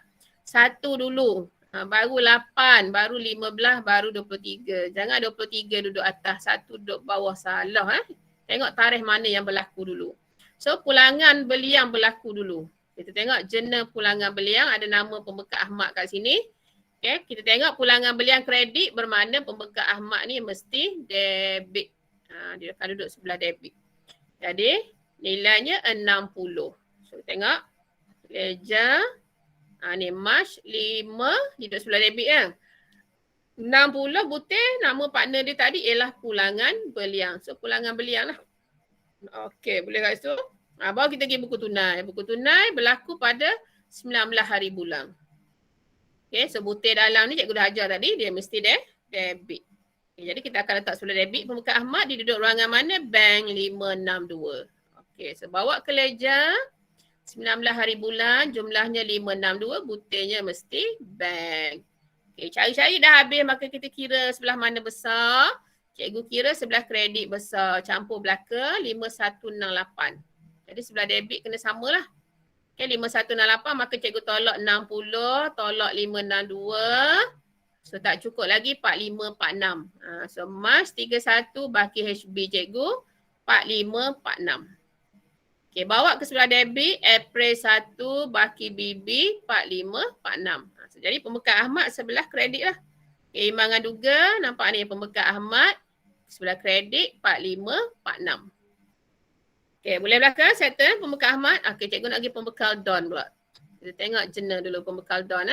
1 dulu. Baru 8, baru 15, baru 23. Jangan 23 duduk atas, 1 duduk bawah, salah. Tengok tarikh mana yang berlaku dulu. So pulangan beliang berlaku dulu. Kita tengok jurnal pulangan beliang, ada nama pembekal Ahmad kat sini. Okay, kita tengok pulangan beliang kredit bermakna pembekal Ahmad ni mesti debit. Dia akan duduk sebelah debit. Jadi nilainya 60. So tengok ledger. Ni Mac 5 duduk sebelah debit kan. 60 butir, nama partner dia tadi ialah pulangan beliang. So pulangan beliang lah. Okey, boleh kat situ. Baru kita pergi buku tunai. Buku tunai berlaku pada 19 hari bulan. Okey, so butir dalam ni cikgu dah ajar tadi, dia mesti debit. Okay, jadi kita akan letak sebelah debit pembekal Ahmad, dia duduk ruangan mana? Bank 562. Okey, so bawa ke ledger. 19 hari bulan, jumlahnya 562, butirnya mesti bank. Okay, cari-cari dah habis, maka kita kira sebelah mana besar. Cikgu kira sebelah kredit besar, campur belaka 5168. Jadi sebelah debit kena samalah. Okay, 5168, maka cikgu tolak 60, tolak 562. So tak cukup lagi 4546. So Mac 31 baki HB cikgu 4546. Okay, bawa ke sebelah debit, April 1 baki BB 4546. So, jadi pembekal Ahmad sebelah kredit lah. Okay, imbangan duga, nampak ni pembekal Ahmad sebelah kredit 4546. Okay, boleh belakang settle pembekal Ahmad. Okay, cikgu nak pergi pembekal Don pula. Kita tengok jurnal dulu pembekal Don.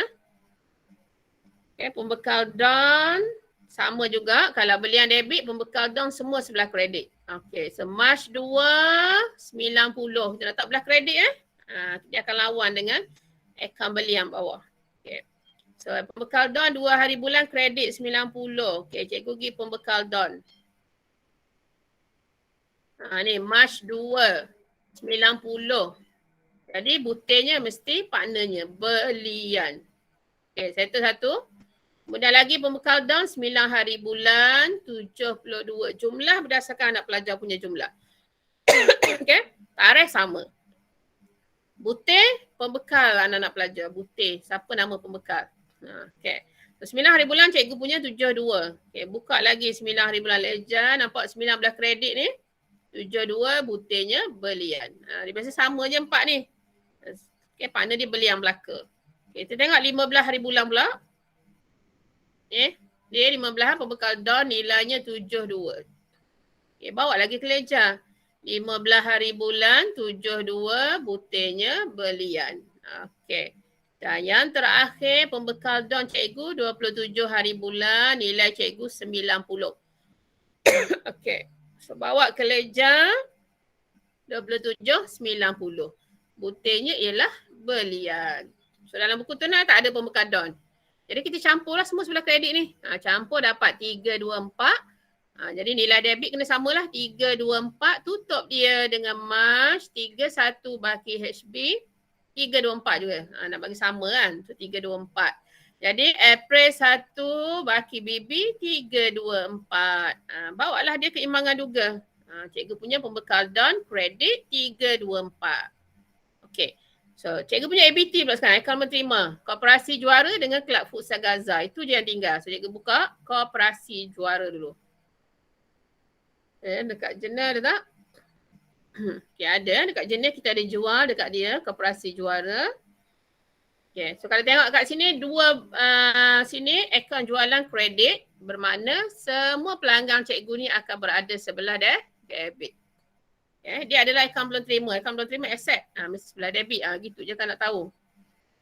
Okay, pembekal Don sama juga. Kalau belian debit, pembekal Don semua sebelah kredit. Okay, so Mac 2, 90. Kita letak belah kredit dia akan lawan dengan akaun belian bawah. Okay. So pembekal Don 2 hari bulan kredit 90. Okay, cikgu pergi pembekal Don. Ni Mac 2, 90. Jadi butirnya mesti partnernya, belian. Okay, satu. Kemudian lagi pembekal Don 9 hari bulan 72. Jumlah berdasarkan anak pelajar punya jumlah. Okay, tarikh sama. Butir pembekal anak-anak pelajar. Butir, siapa nama pembekal. Okay. So, 9 hari bulan cikgu punya 72. Okay, buka lagi 9 hari bulan ledger. Nampak 19 kredit ni. 72 butirnya belian. Dia biasa sama je 4 ni. Okay, partner dia belian belaka. Okay, kita tengok 15 hari bulan pula. Dia 15 pembekal Don nilainya 72. Okay, bawa lagi ke ledger. 15 hari bulan 72 butirnya belian. Okey. Dan yang terakhir pembekal Don cikgu 27 hari bulan nilai cikgu 90. Okey. So bawa ke ledger 27 90. Butirnya ialah belian. So dalam buku tunai tak ada pembekal Don. Jadi kita campurlah semua sebelah kredit ni. Campur dapat 324. Jadi nilai debit kena samalah 324. Tutup dia dengan Mac 31 baki HB 324 juga. Nak bagi sama kan. So 324. Jadi April 1 baki BB 324. Bawalah dia keimbangan duga. Cikgu punya pembekal Don kredit 324. Okey. So, cikgu punya ABT pula sekarang, akaun menerima. Koperasi Juara dengan Kelab Futsal Gaza. Itu je yang tinggal. So, cikgu buka Koperasi Juara dulu. Dekat jurnal ada tak? Okay, ada. Dekat jurnal kita ada jual dekat dia, Koperasi Juara. Okay, so kalau tengok kat sini, sini akaun jualan kredit. Bermakna semua pelanggan cikgu ni akan berada sebelah debit. Okay, dia adalah akaun belum terima. Akaun belum terima accept. Mesti sebelah debit. Gitu je kan nak tahu.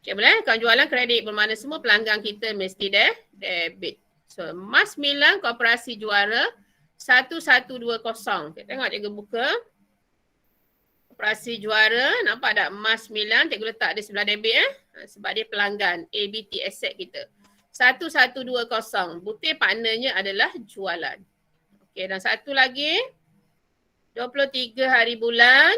Okay, boleh? Akaun jualan kredit bermakna semua pelanggan kita mesti debit. So, Mas 9 Koperasi Juara 1120. Okay, tengok cikgu buka. Koperasi Juara, nampak tak emas 9, cikgu letak di sebelah debit sebab dia pelanggan ABT asset kita. 1120, butir partnernya adalah jualan. Okey, dan satu lagi 23 hari bulan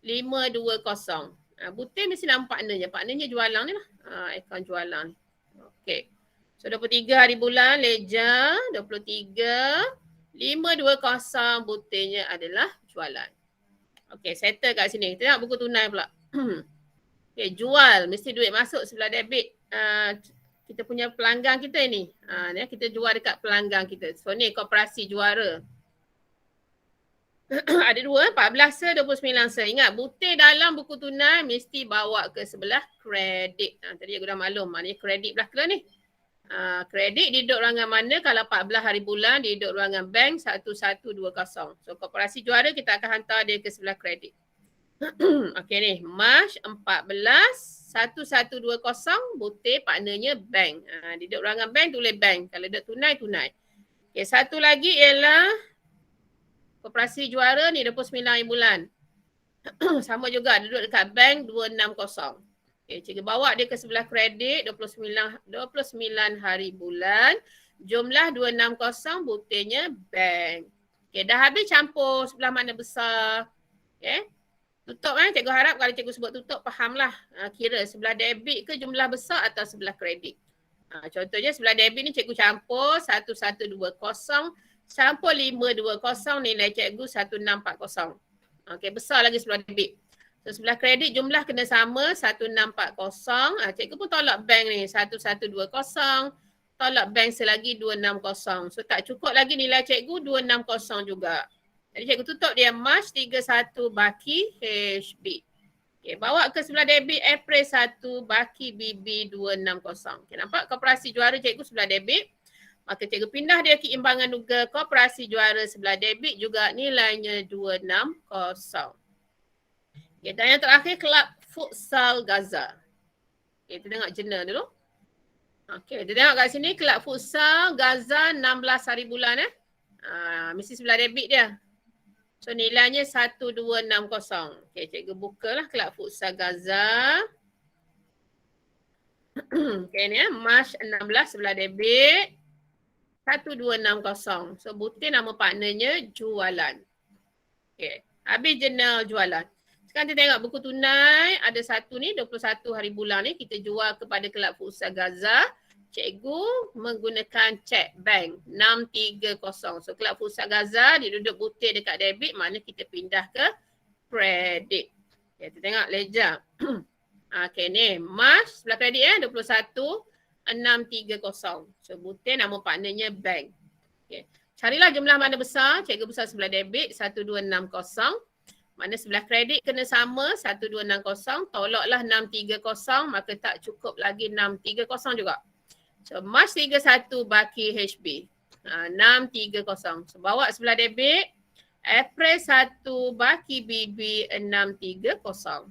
520. Butir mesti nama partnernya. Partnernya jualan ni lah. Akaun jualan. Okey. So 23 hari bulan ledger 23 520 butirnya adalah jualan. Okey, settle kat sini. Kita tengok buku tunai pula. Okey, jual mesti duit masuk sebelah debit. Kita punya pelanggan kita ni. Kita jual dekat pelanggan kita. So ni Koperasi Juara. Ada dua, 14 se, 29 se. Ingat, butir dalam buku tunai mesti bawa ke sebelah kredit. Tadi aku dah maklum, maknanya kredit belakang ni. Kredit diduk ruangan mana? Kalau 14 hari bulan diduk ruangan bank 1120. So Koperasi Juara kita akan hantar dia ke sebelah kredit. Okey ni, March 14 1120, butir partnernya bank. Diduk ruangan bank tulis bank. Kalau duduk tunai, tunai. Okay, satu lagi ialah Koperasi Juara ni 29 bulan. Sama juga duduk dekat bank 260. Okay, cikgu bawa dia ke sebelah kredit 29 hari bulan. Jumlah 260, butirnya bank. Okay, dah habis campur sebelah mana besar. Okay. Tutup cikgu harap kalau cikgu sebut tutup fahamlah. Kira sebelah debit ke jumlah besar atau sebelah kredit. Contohnya sebelah debit ni cikgu campur 1120. Campur 520, nilai cikgu 1640. Okey, besar lagi sebelah debit. So sebelah kredit jumlah kena sama 1640. Cikgu pun tolak bank ni 1120. Tolak bank selagi 260. So tak cukup lagi nilai cikgu 260 juga. Jadi cikgu tutup dia March 31 baki HB. Okay, bawa ke sebelah debit April 1 baki BB 260. Okay, nampak Koperasi Juara cikgu sebelah debit. Maka cikgu pindah dia ke imbangan duga Koperasi Juara sebelah debit juga nilainya 260. Okay, dan yang terakhir Kelab Futsal Gaza. Okay, kita tengok jurnal dulu. Okay, kita tengok kat sini Kelab Futsal Gaza 16 hari bulan mesti sebelah debit dia. So nilainya 1260. Okay, cikgu bukalah Kelab Futsal Gaza. Okay ni March 16 sebelah debit. 1260. So butir nama partnernya jualan. Okay. Habis jurnal jualan. Sekarang kita tengok buku tunai. Ada satu ni 21 hari bulan ni kita jual kepada Kelab Futsal Gaza. Cikgu menggunakan cek bank 630. So Kelab Futsal Gaza dia duduk butir dekat debit, mana kita pindah ke kredit. Okay, kita tengok ledger. Okay ni March sebelah kredit 21 630. So butir nama partnernya bank. Okay. Carilah jumlah mana besar. Cikgu besar sebelah debit 1260. Mana sebelah kredit kena sama 1260. Tolaklah 630 maka tak cukup lagi 630 juga. So March 31 baki HB. 630. So bawa sebelah debit. April 1 baki BB 630.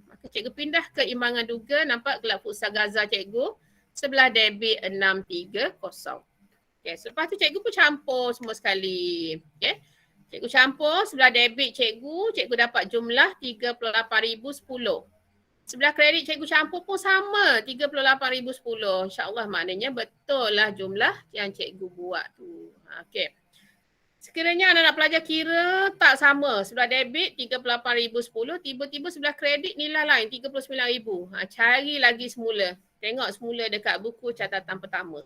Maka cikgu pindah ke imbangan duga. Nampak Kelab Futsal Gaza cikgu. Sebelah debit 630. Okay, selepas tu cikgu pun campur semua sekali. Okay. Cikgu campur sebelah debit cikgu dapat jumlah 38,010. Sebelah kredit cikgu campur pun sama 38,010. InsyaAllah maknanya betul lah jumlah yang cikgu buat tu. Okay. Sekiranya anak-anak pelajar kira tak sama. Sebelah debit 38,010, tiba-tiba sebelah kredit nilai lain 39,000. Cari lagi semula. Tengok semula dekat buku catatan pertama.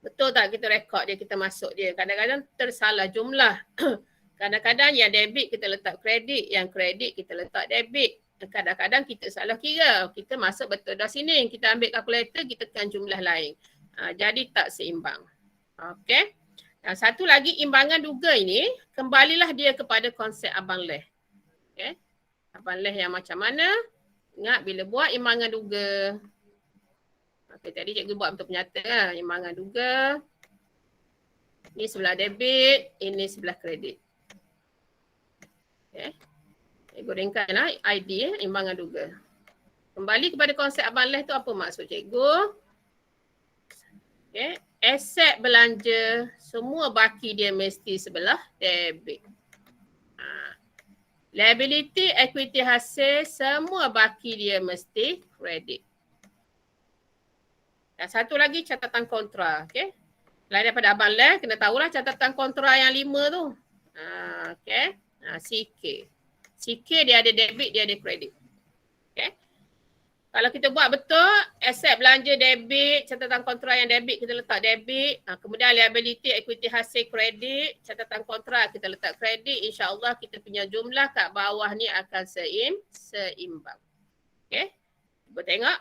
Betul tak kita rekod dia, kita masuk dia. Kadang-kadang tersalah jumlah. Kadang-kadang yang debit kita letak kredit, yang kredit kita letak debit. Kadang-kadang kita salah kira. Kita masuk betul dah sini. Kita ambil kalkulator, kita tekan jumlah lain. Jadi tak seimbang. Okey. Dan satu lagi imbangan duga ini, kembalilah dia kepada konsep Abang Leh. Okey. Abang Leh yang macam mana? Ingat bila buat imbangan duga. Okey, tadi cikgu buat betul penyata lah. Imbangan duga. Ini sebelah debit, ini sebelah kredit. Okey. Cikgu ringkaslah ID imbangan duga. Kembali kepada konsep Abang Leh tu apa maksud cikgu? Okey. Aset belanja, semua baki dia mesti sebelah debit. Liability, equity hasil, semua baki dia mesti kredit. Dan satu lagi catatan kontra. Okay. Selain daripada Abang Les, kena tahulah catatan kontra yang 5 tu. Okay. CK. CK dia ada debit, dia ada kredit. Okay. Kalau kita buat betul, aset belanja debit, catatan kontra yang debit kita letak debit. Kemudian liability, equity hasil kredit, catatan kontra kita letak kredit. InsyaAllah kita punya jumlah kat bawah ni akan seimbang. Okay. Cuba tengok.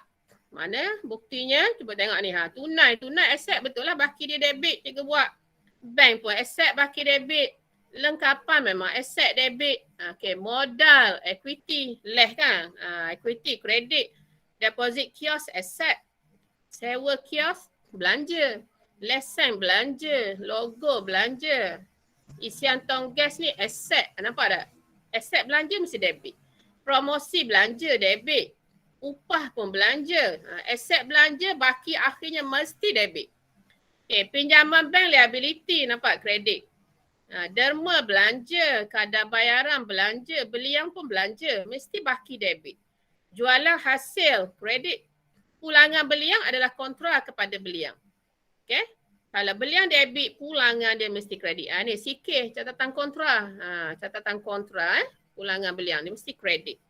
Mana buktinya? Cuba tengok ni. Tunai aset betul lah baki dia debit. Cikgu buat. Bank pun aset baki debit. Lengkapan memang aset debit. Okay. Modal, equity, less kan? Equity, kredit. Deposit kios, aset. Sewa kios, belanja. Lesen, belanja. Logo, belanja. Isian tong gas ni, aset. Nampak tak? Aset belanja mesti debit. Promosi belanja, debit. Upah pun belanja. Aset belanja, baki akhirnya mesti debit. Okay, pinjaman bank, liability. Nampak? Kredit. Derma belanja. Kadar bayaran belanja. Belian pun belanja. Mesti baki debit. Jualan hasil, kredit. Pulangan belian adalah kontra kepada belian. Okay. Kalau belian debit, pulangan dia mesti kredit. Ni sikit catatan kontra. Catatan kontra. Pulangan belian dia mesti kredit.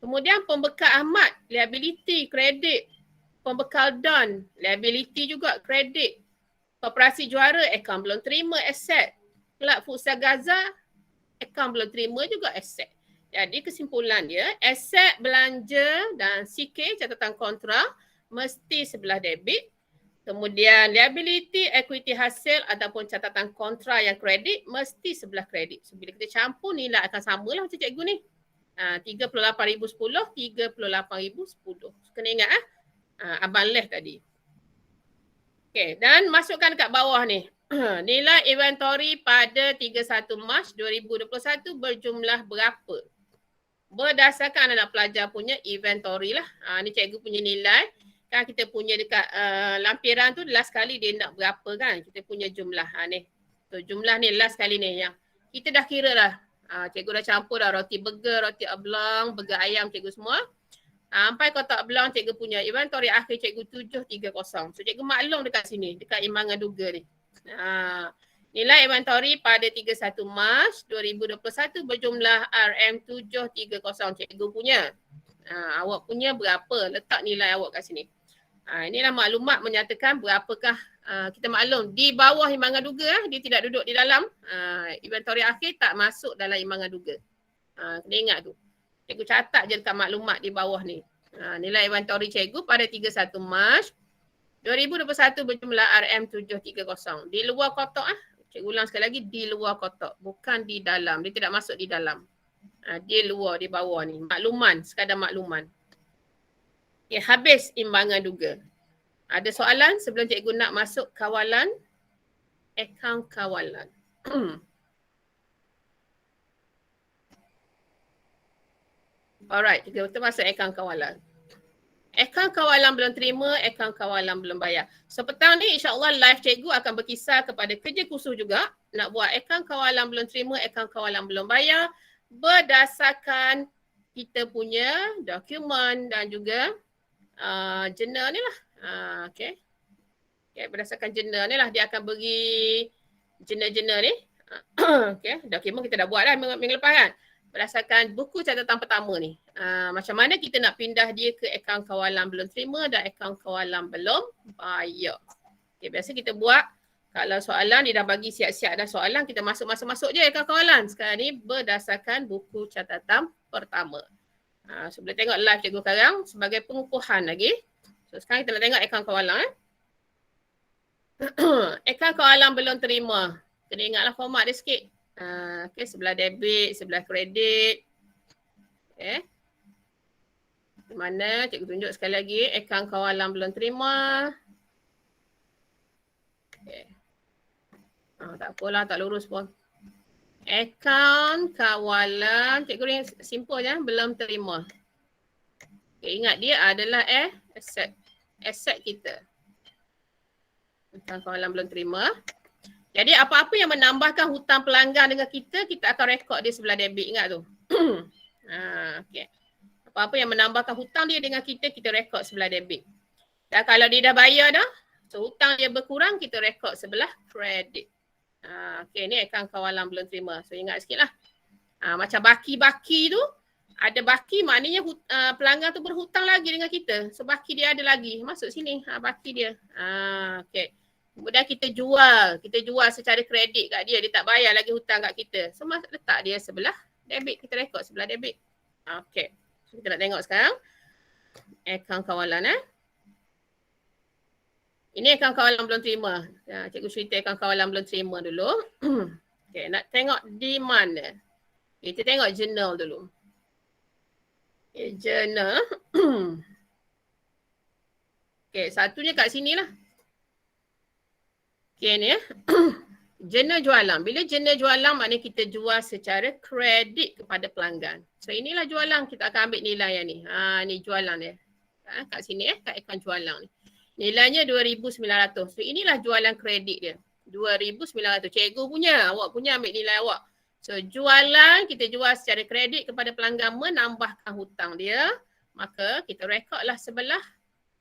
Kemudian pembekal Ahmad, liability, kredit. Pembekal Don, liability juga, kredit. Koperasi Juara, akaun belum terima, aset. Kelab Futsal Gaza, akaun belum terima juga, aset. Jadi kesimpulan dia, aset belanja dan CK, catatan kontra, mesti sebelah debit. Kemudian liability, equity hasil ataupun catatan kontra yang kredit, mesti sebelah kredit. So bila kita campur nilai akan sama lah macam cikgu ni. 38,010, 38,010. Kena ingat Abang Les tadi. Okay, dan masukkan dekat bawah ni. Nilai inventory pada 31 Mac 2021 berjumlah berapa? Berdasarkan anak pelajar punya inventory lah. Ni cikgu punya nilai. Kan kita punya dekat lampiran tu last kali dia nak berapa kan. Kita punya jumlah. Ni. So, jumlah ni last kali ni yang kita dah kira lah. Cikgu dah campur dah roti burger, roti ablang, burger ayam cikgu semua. Sampai kotak ablang cikgu punya inventory akhir cikgu 730. So cikgu maklum dekat sini. Dekat imbangan duga ni. Nilai inventory pada 31 Mac 2021 berjumlah RM730 cikgu punya. Awak punya berapa? Letak nilai awak kat sini. Inilah maklumat menyatakan berapakah kita maklum. Di bawah imbangan duga, dia tidak duduk di dalam. Inventory akhir tak masuk dalam imbangan duga. Kena ingat tu. Cikgu catat je dekat maklumat di bawah ni. Nilai inventory cikgu pada 31 Mac 2021 berjumlah RM730. Di luar kotak cikgu ulang sekali lagi, di luar kotak. Bukan di dalam. Dia tidak masuk di dalam. Di luar, di bawah ni. Makluman, sekadar makluman. Okay, habis imbangan duga. Ada soalan sebelum cikgu nak masuk kawalan? Akaun kawalan. Alright, kita masuk akaun kawalan. Akaun kawalan belum terima, akaun kawalan belum bayar. So petang ni insyaAllah live cikgu akan berkisar kepada kerja khusus juga. Nak buat akaun kawalan belum terima, akaun kawalan belum bayar. Berdasarkan kita punya dokumen dan juga jurnal ni lah. Okay. Berdasarkan jurnal ni lah dia akan bagi jurnal-jurnal ni. Okay. Dokumen kita dah buat dah minggu lepas kan. Berdasarkan buku catatan pertama ni. Macam mana kita nak pindah dia ke akaun kawalan belum terima dan akaun kawalan belum bayar. Okay, biasa kita buat kalau soalan dia dah bagi siap-siap dah soalan, kita masuk je akaun kawalan. Sekarang ni berdasarkan buku catatan pertama. So boleh tengok live cikgu sekarang sebagai pengukuhan lagi. So sekarang kita nak tengok akaun kawalan. Akaun kawalan belum terima. Kena ingatlah format dia sikit. Okay, sebelah debit, sebelah kredit. Okay. Di mana cikgu tunjuk sekali lagi akaun kawalan belum terima. Okay. Tak apalah, tak lurus pun. Akaun kawalan, cikgu ni simple je, belum terima. Okay, ingat dia adalah aset. Aset kita. Akaun kawalan belum terima. Jadi apa-apa yang menambahkan hutang pelanggan dengan kita, kita akan rekod dia sebelah debit, ingat tu. Okay. Apa-apa yang menambahkan hutang dia dengan kita rekod sebelah debit. Dan kalau dia dah bayar dah, so hutang dia berkurang, kita rekod sebelah kredit. Okay, ni akaun kawalan belum terima. So ingat sikit lah. Macam baki-baki tu, ada baki maknanya pelanggan tu berhutang lagi dengan kita. So baki dia ada lagi. Masuk sini baki dia. Okay. Kemudian kita jual secara kredit kat dia. Dia tak bayar lagi hutang kat kita. So letak dia sebelah debit. Kita rekod sebelah debit. Okay. So, kita nak tengok sekarang. Akaun kawalan Ini akaun kawalan belum terima. Cikgu cerita akaun kawalan belum terima dulu. Okay, nak tengok demand. Kita tengok journal dulu. Okay, journal. Okay, satunya kat sini lah. Okay, ni journal jualan. Bila journal jualan maknanya kita jual secara kredit kepada pelanggan. So inilah jualan. Kita akan ambil nilai yang ni. Ni jualan dia. Kat sini kat akaun jualan ni. Nilainya 2,900. So inilah jualan kredit dia. 2,900. Cikgu punya. Awak punya ambil nilai awak. So jualan, kita jual secara kredit kepada pelanggan menambahkan hutang dia. Maka kita rekodlah sebelah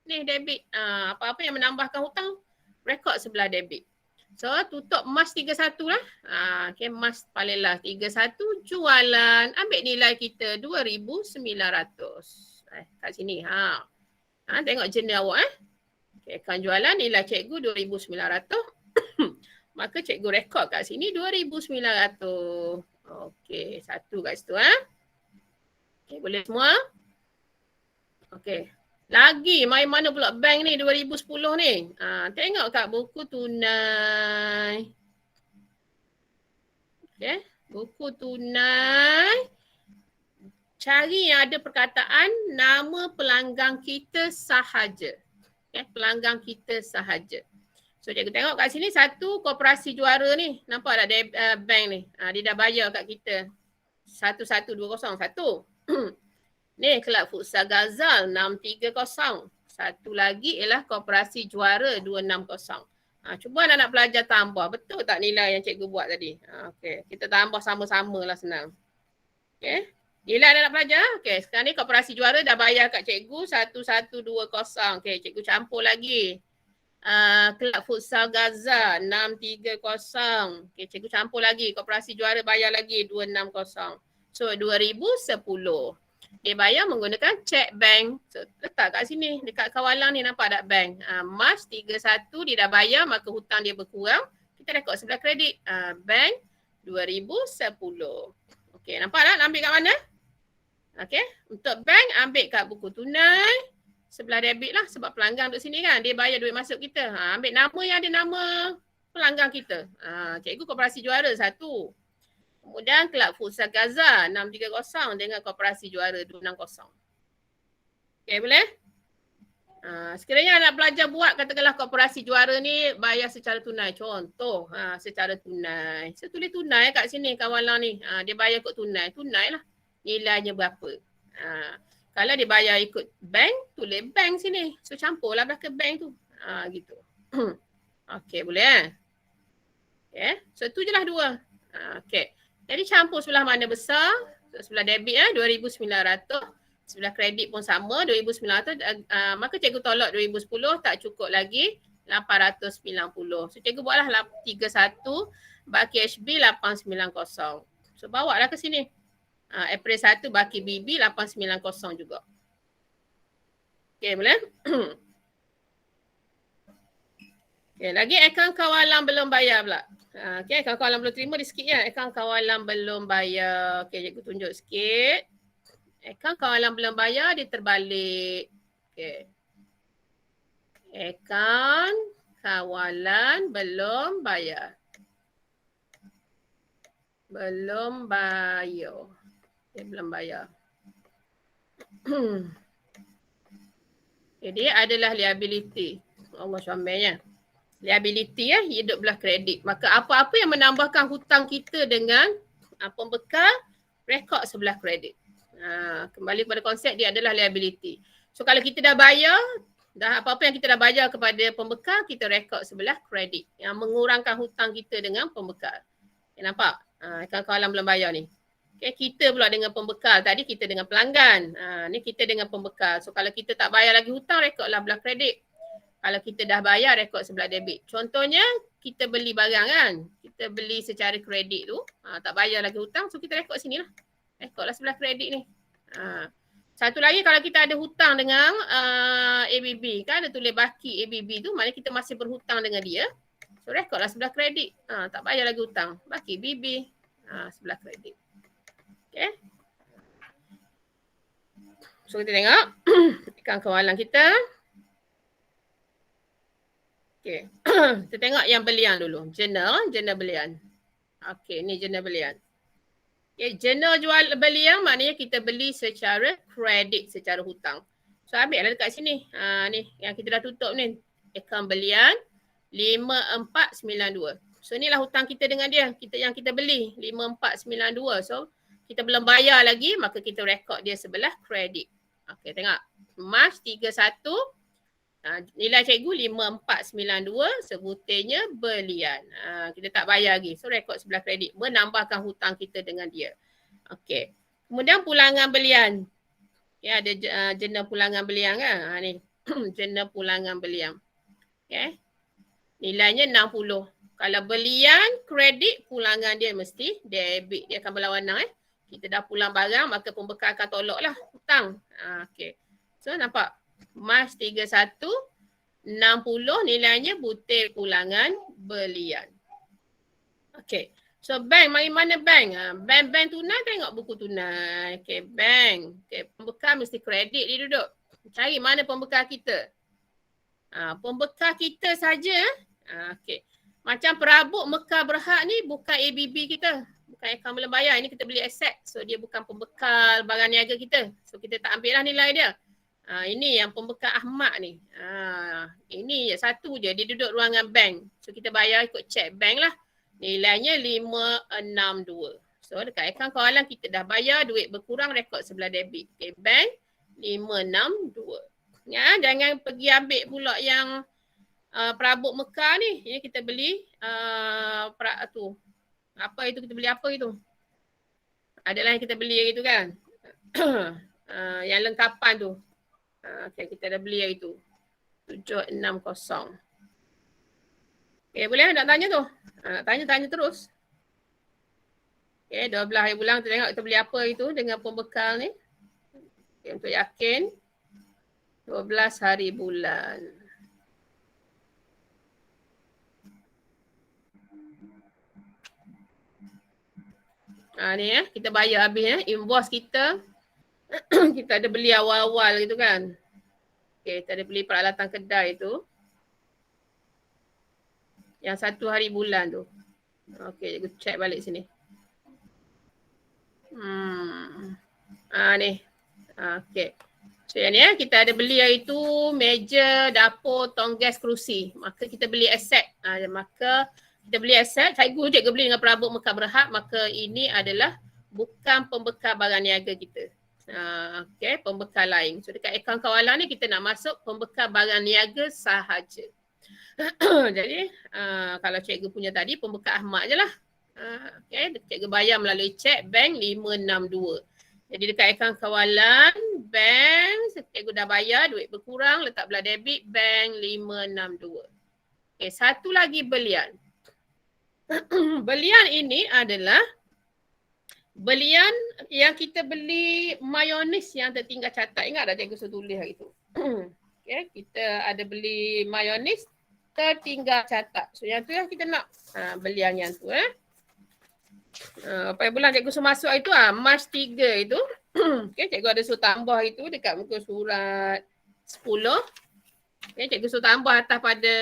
ni debit. Apa-apa yang menambahkan hutang, rekod sebelah debit. So tutup Mas 31 lah. Okay, Mas paling lah 31 jualan. Ambil nilai kita 2,900. Kat sini. Tengok jenis awak Okay, akaun jualan nilai cikgu 2,900. Maka cikgu rekod kat sini 2,900. Okey, satu kat situ Okey, boleh semua? Okey. Lagi main mana pula bank ni 2010 ni? Tengok kat buku tunai. Okey, buku tunai. Cari yang ada perkataan nama pelanggan kita sahaja. Okay, pelanggan kita sahaja. So cikgu tengok kat sini satu koperasi juara ni. Nampak tak bank ni? Dia dah bayar kat kita. 1120. Ni Kelab Futsal Ghazal 630. Satu lagi ialah koperasi juara 260. Cuba anak-anak pelajar tambah. Betul tak nilai yang cikgu buat tadi? Okay. Kita tambah sama-sama lah senang. Okay. Nilai anak-anak pelajar. Okay. Sekarang ni koperasi juara dah bayar kat cikgu 1120. Okay. Cikgu campur lagi. Kelab Futsal Gaza 630. Okay, cikgu campur lagi. Koperasi juara bayar lagi 260. So 2010. Dia bayar menggunakan cek bank. So letak kat sini dekat kawalan ni nampak tak bank. Mas 31 dia dah bayar maka hutang dia berkurang. Kita rekod sebelah kredit. Bank 2010. Okay, nampak tak? Ambil kat mana? Okay, untuk bank ambil kat buku tunai. Sebelah debit lah sebab pelanggan duduk sini kan. Dia bayar duit masuk kita. Ambil nama yang ada nama pelanggan kita. Cikgu koperasi juara 1. Kemudian Kelab Futsal Gaza 630 dengan koperasi juara 260. Okay, boleh? Sekiranya anak pelajar buat katakanlah koperasi juara ni bayar secara tunai. Contoh secara tunai. Saya tulis tunai kat sini kawalan ni. Dia bayar ikut tunai. Tunai lah. Nilainya berapa. Kalau dia bayar ikut bank, tulis bank sini. So campurlah belakang bank tu. Gitu. Okay, boleh Okay. So tu je lah dua. Okay. Jadi campur sebelah mana besar. So, sebelah debit 2,900. Sebelah kredit pun sama 2,900. Maka cikgu tolak 2010 tak cukup lagi 890. So cikgu buatlah 31 baki HB 890. So bawa lah ke sini. April 1 baki BB 890 juga. Okay, boleh? Okay, lagi akaun kawalan belum bayar pula. Okay, akaun kawalan belum terima di sikit ya. Akaun kawalan belum bayar. Okay, cikgu tunjuk sikit. Akaun kawalan belum bayar dia terbalik. Okay. Akaun kawalan belum bayar. Belum bayar. Dia belum bayar. Jadi adalah liability. Allah syamilnya. Liability hidup belah kredit. Maka apa-apa yang menambahkan hutang kita dengan pembekal, rekod sebelah kredit. Kembali pada konsep dia adalah liability. So kalau kita dah bayar, dah apa-apa yang kita dah bayar kepada pembekal, kita rekod sebelah kredit. Yang mengurangkan hutang kita dengan pembekal. Okay, nampak? Kawan-kawan belum bayar ni. Okay, kita pula dengan pembekal. Tadi kita dengan pelanggan. Ni kita dengan pembekal. So kalau kita tak bayar lagi hutang, rekodlah belah kredit. Kalau kita dah bayar, rekod sebelah debit. Contohnya, kita beli barang kan. Kita beli secara kredit tu. Tak bayar lagi hutang, so kita rekod sini lah. Rekodlah sebelah kredit ni. Satu lagi kalau kita ada hutang dengan ABB. Kan ada tulis baki ABB tu, maknanya kita masih berhutang dengan dia. So rekodlah sebelah kredit. Tak bayar lagi hutang. Baki BB. Sebelah kredit. Okay. So kita tengok. Ikan kawalan kita. Okay. Kita tengok yang belian dulu. Jurnal belian. Okay, ni jurnal belian. Okay, jurnal jual belian maknanya kita beli secara kredit, secara hutang. So ambil lah dekat sini. Ni yang kita dah tutup ni. Akaun belian 5492. So inilah hutang kita dengan dia. Yang kita beli 5492. So kita belum bayar lagi, maka kita rekod dia sebelah kredit. Okey, tengok. March 31, nilai cikgu 5492, sebutannya belian. Kita tak bayar lagi. So rekod sebelah kredit, menambahkan hutang kita dengan dia. Okey. Kemudian pulangan belian. Ya, ada jurnal pulangan belian kan? Ni. Jurnal pulangan belian. Okey. Nilainya 60. Kalau belian kredit, pulangan dia mesti debit. Dia akan berlawanan Kita dah pulang barang, maka pembekal akan tolaklah hutang. Okey. So nampak March 31, 60 nilainya butir pulangan belian. Okey. So bank, mari mana bank? Bank tunai, tengok buku tunai. Okey, bank. Okey, pembekal mesti kredit dia duduk. Cari mana pembekal kita. Pembekal kita saja. Okey. Macam perabot Mekar Berhad ni bukan ABB kita. Bukan akaun belum bayar. Ini kita beli aset. So dia bukan pembekal barang niaga kita. So kita tak ambil lah nilai dia. Ini yang pembekal Ahmad ni. Ini satu je. Dia duduk ruangan bank. So kita bayar ikut cek bank lah. Nilainya 562. So dekat akaun kawalan kita dah bayar. Duit berkurang, rekod sebelah debit. Okay, bank 562. Ya, jangan pergi ambil pula yang perabot Mekar ni. Ini kita beli tu. Apa itu, kita beli apa itu? Adalah yang kita beli itu kan. Yang lengkapan tu. Okay, kita dah beli yang itu. 760. Okay, boleh nak tanya tu? Tanya terus. Okay, 12 hari bulan kita tengok kita beli apa itu dengan pembekal ni. Okay, untuk yakin. 12 hari bulan. Ni kita bayar habis invoice kita. Kita ada beli awal-awal gitu kan. Okay, kita ada beli peralatan kedai tu. Yang 1 hari bulan tu. Okay, aku check balik sini. Ni. Okay. So yang ni kita ada beli iaitu meja, dapur, tong gas, kerusi. Maka kita beli aset. Maka kita beli aset, cikgu beli dengan perabot Mekar Berhad, maka ini adalah bukan pembekal barang niaga kita. Okay, pembekal lain. So dekat akaun kawalan ni kita nak masuk pembekal barang niaga sahaja. Jadi kalau cikgu punya tadi pembekal Ahmad je lah. Okay, cikgu bayar melalui cek bank 562. Jadi dekat akaun kawalan, bank, cikgu dah bayar, duit berkurang, letak belah debit, bank 562. Okay, satu lagi belian. Belian ini adalah belian yang kita beli mayonis yang tertinggal catat. Ingat tak cikgu suruh tulis hari tu? Okay, kita ada beli mayonis tertinggal catat. So yang tu yang kita nak belian yang tu apa bulan cikgu suruh masuk itu March 3 itu. Okay, cikgu ada suruh tambah itu dekat muka surat 10. Okay, cikgu suruh tambah atas pada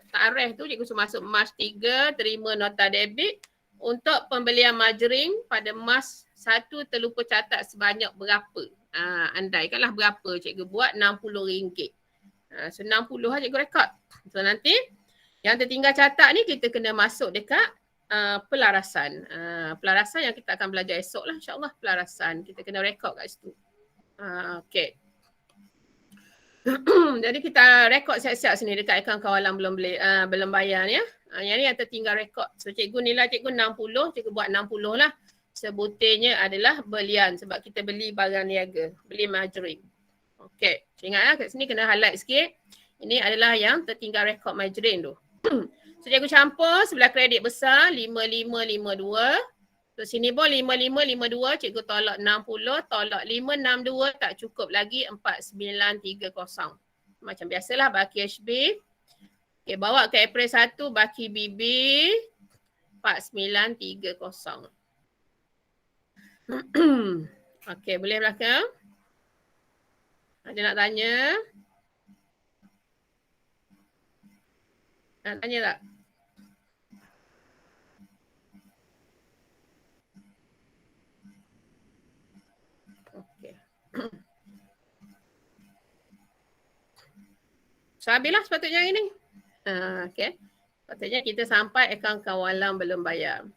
tarikh tu, cikgu suruh masuk March 3, terima nota debit untuk pembelian margarin pada March 1 terlupa catat sebanyak berapa. Andaikanlah berapa cikgu buat, RM60. So 60 lah cikgu rekod. So nanti yang tertinggal catat ni kita kena masuk dekat pelarasan. Pelarasan yang kita akan belajar esok lah insyaAllah, pelarasan. Kita kena rekod kat situ. Okay. Jadi kita rekod siap-siap sini dekat akaun kawalan belum bayar ni ya. Yang ni yang tertinggal rekod. So cikgu nilai cikgu 60, cikgu buat 60 lah. sebutirnya adalah belian sebab kita beli barang niaga, beli margarine. Okey, ingatlah kat sini kena highlight sikit. Ini adalah yang tertinggal rekod margarine tu. So cikgu campur sebelah kredit besar 5552. So sini pun 5552, cikgu tolak 60, tolak 562 tak cukup lagi 4930. Macam biasalah baki HB. Okay, bawa ke April 1 baki BB 4930. Okey, boleh belakang? Ada nak tanya? Nak tanya tak? Okey. So habislah sepatutnya hari ni. Okey. Sepatutnya kita sampai akaun kawalan belum bayar.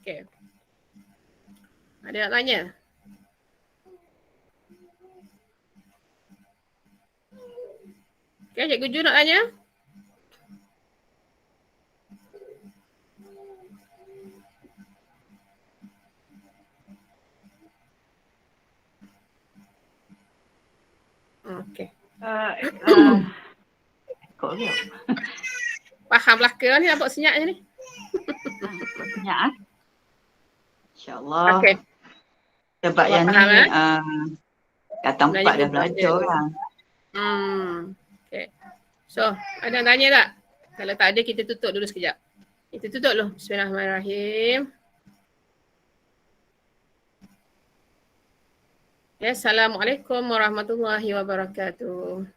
Okey. Ada nak tanya? Okey, Cikgu Ju nak tanya? Okey. Kok dia? Fahamlah ke ni nampak senyapnya ni? Senyap. InsyaAllah. Okey. Sebab yang ni kata 4 dah belajar lah. Okay. So, ada yang tanya tak? Kalau tak ada, kita tutup dulu sekejap. Kita tutup dulu. Bismillahirrahmanirrahim. Okay, Assalamualaikum warahmatullahi wabarakatuh.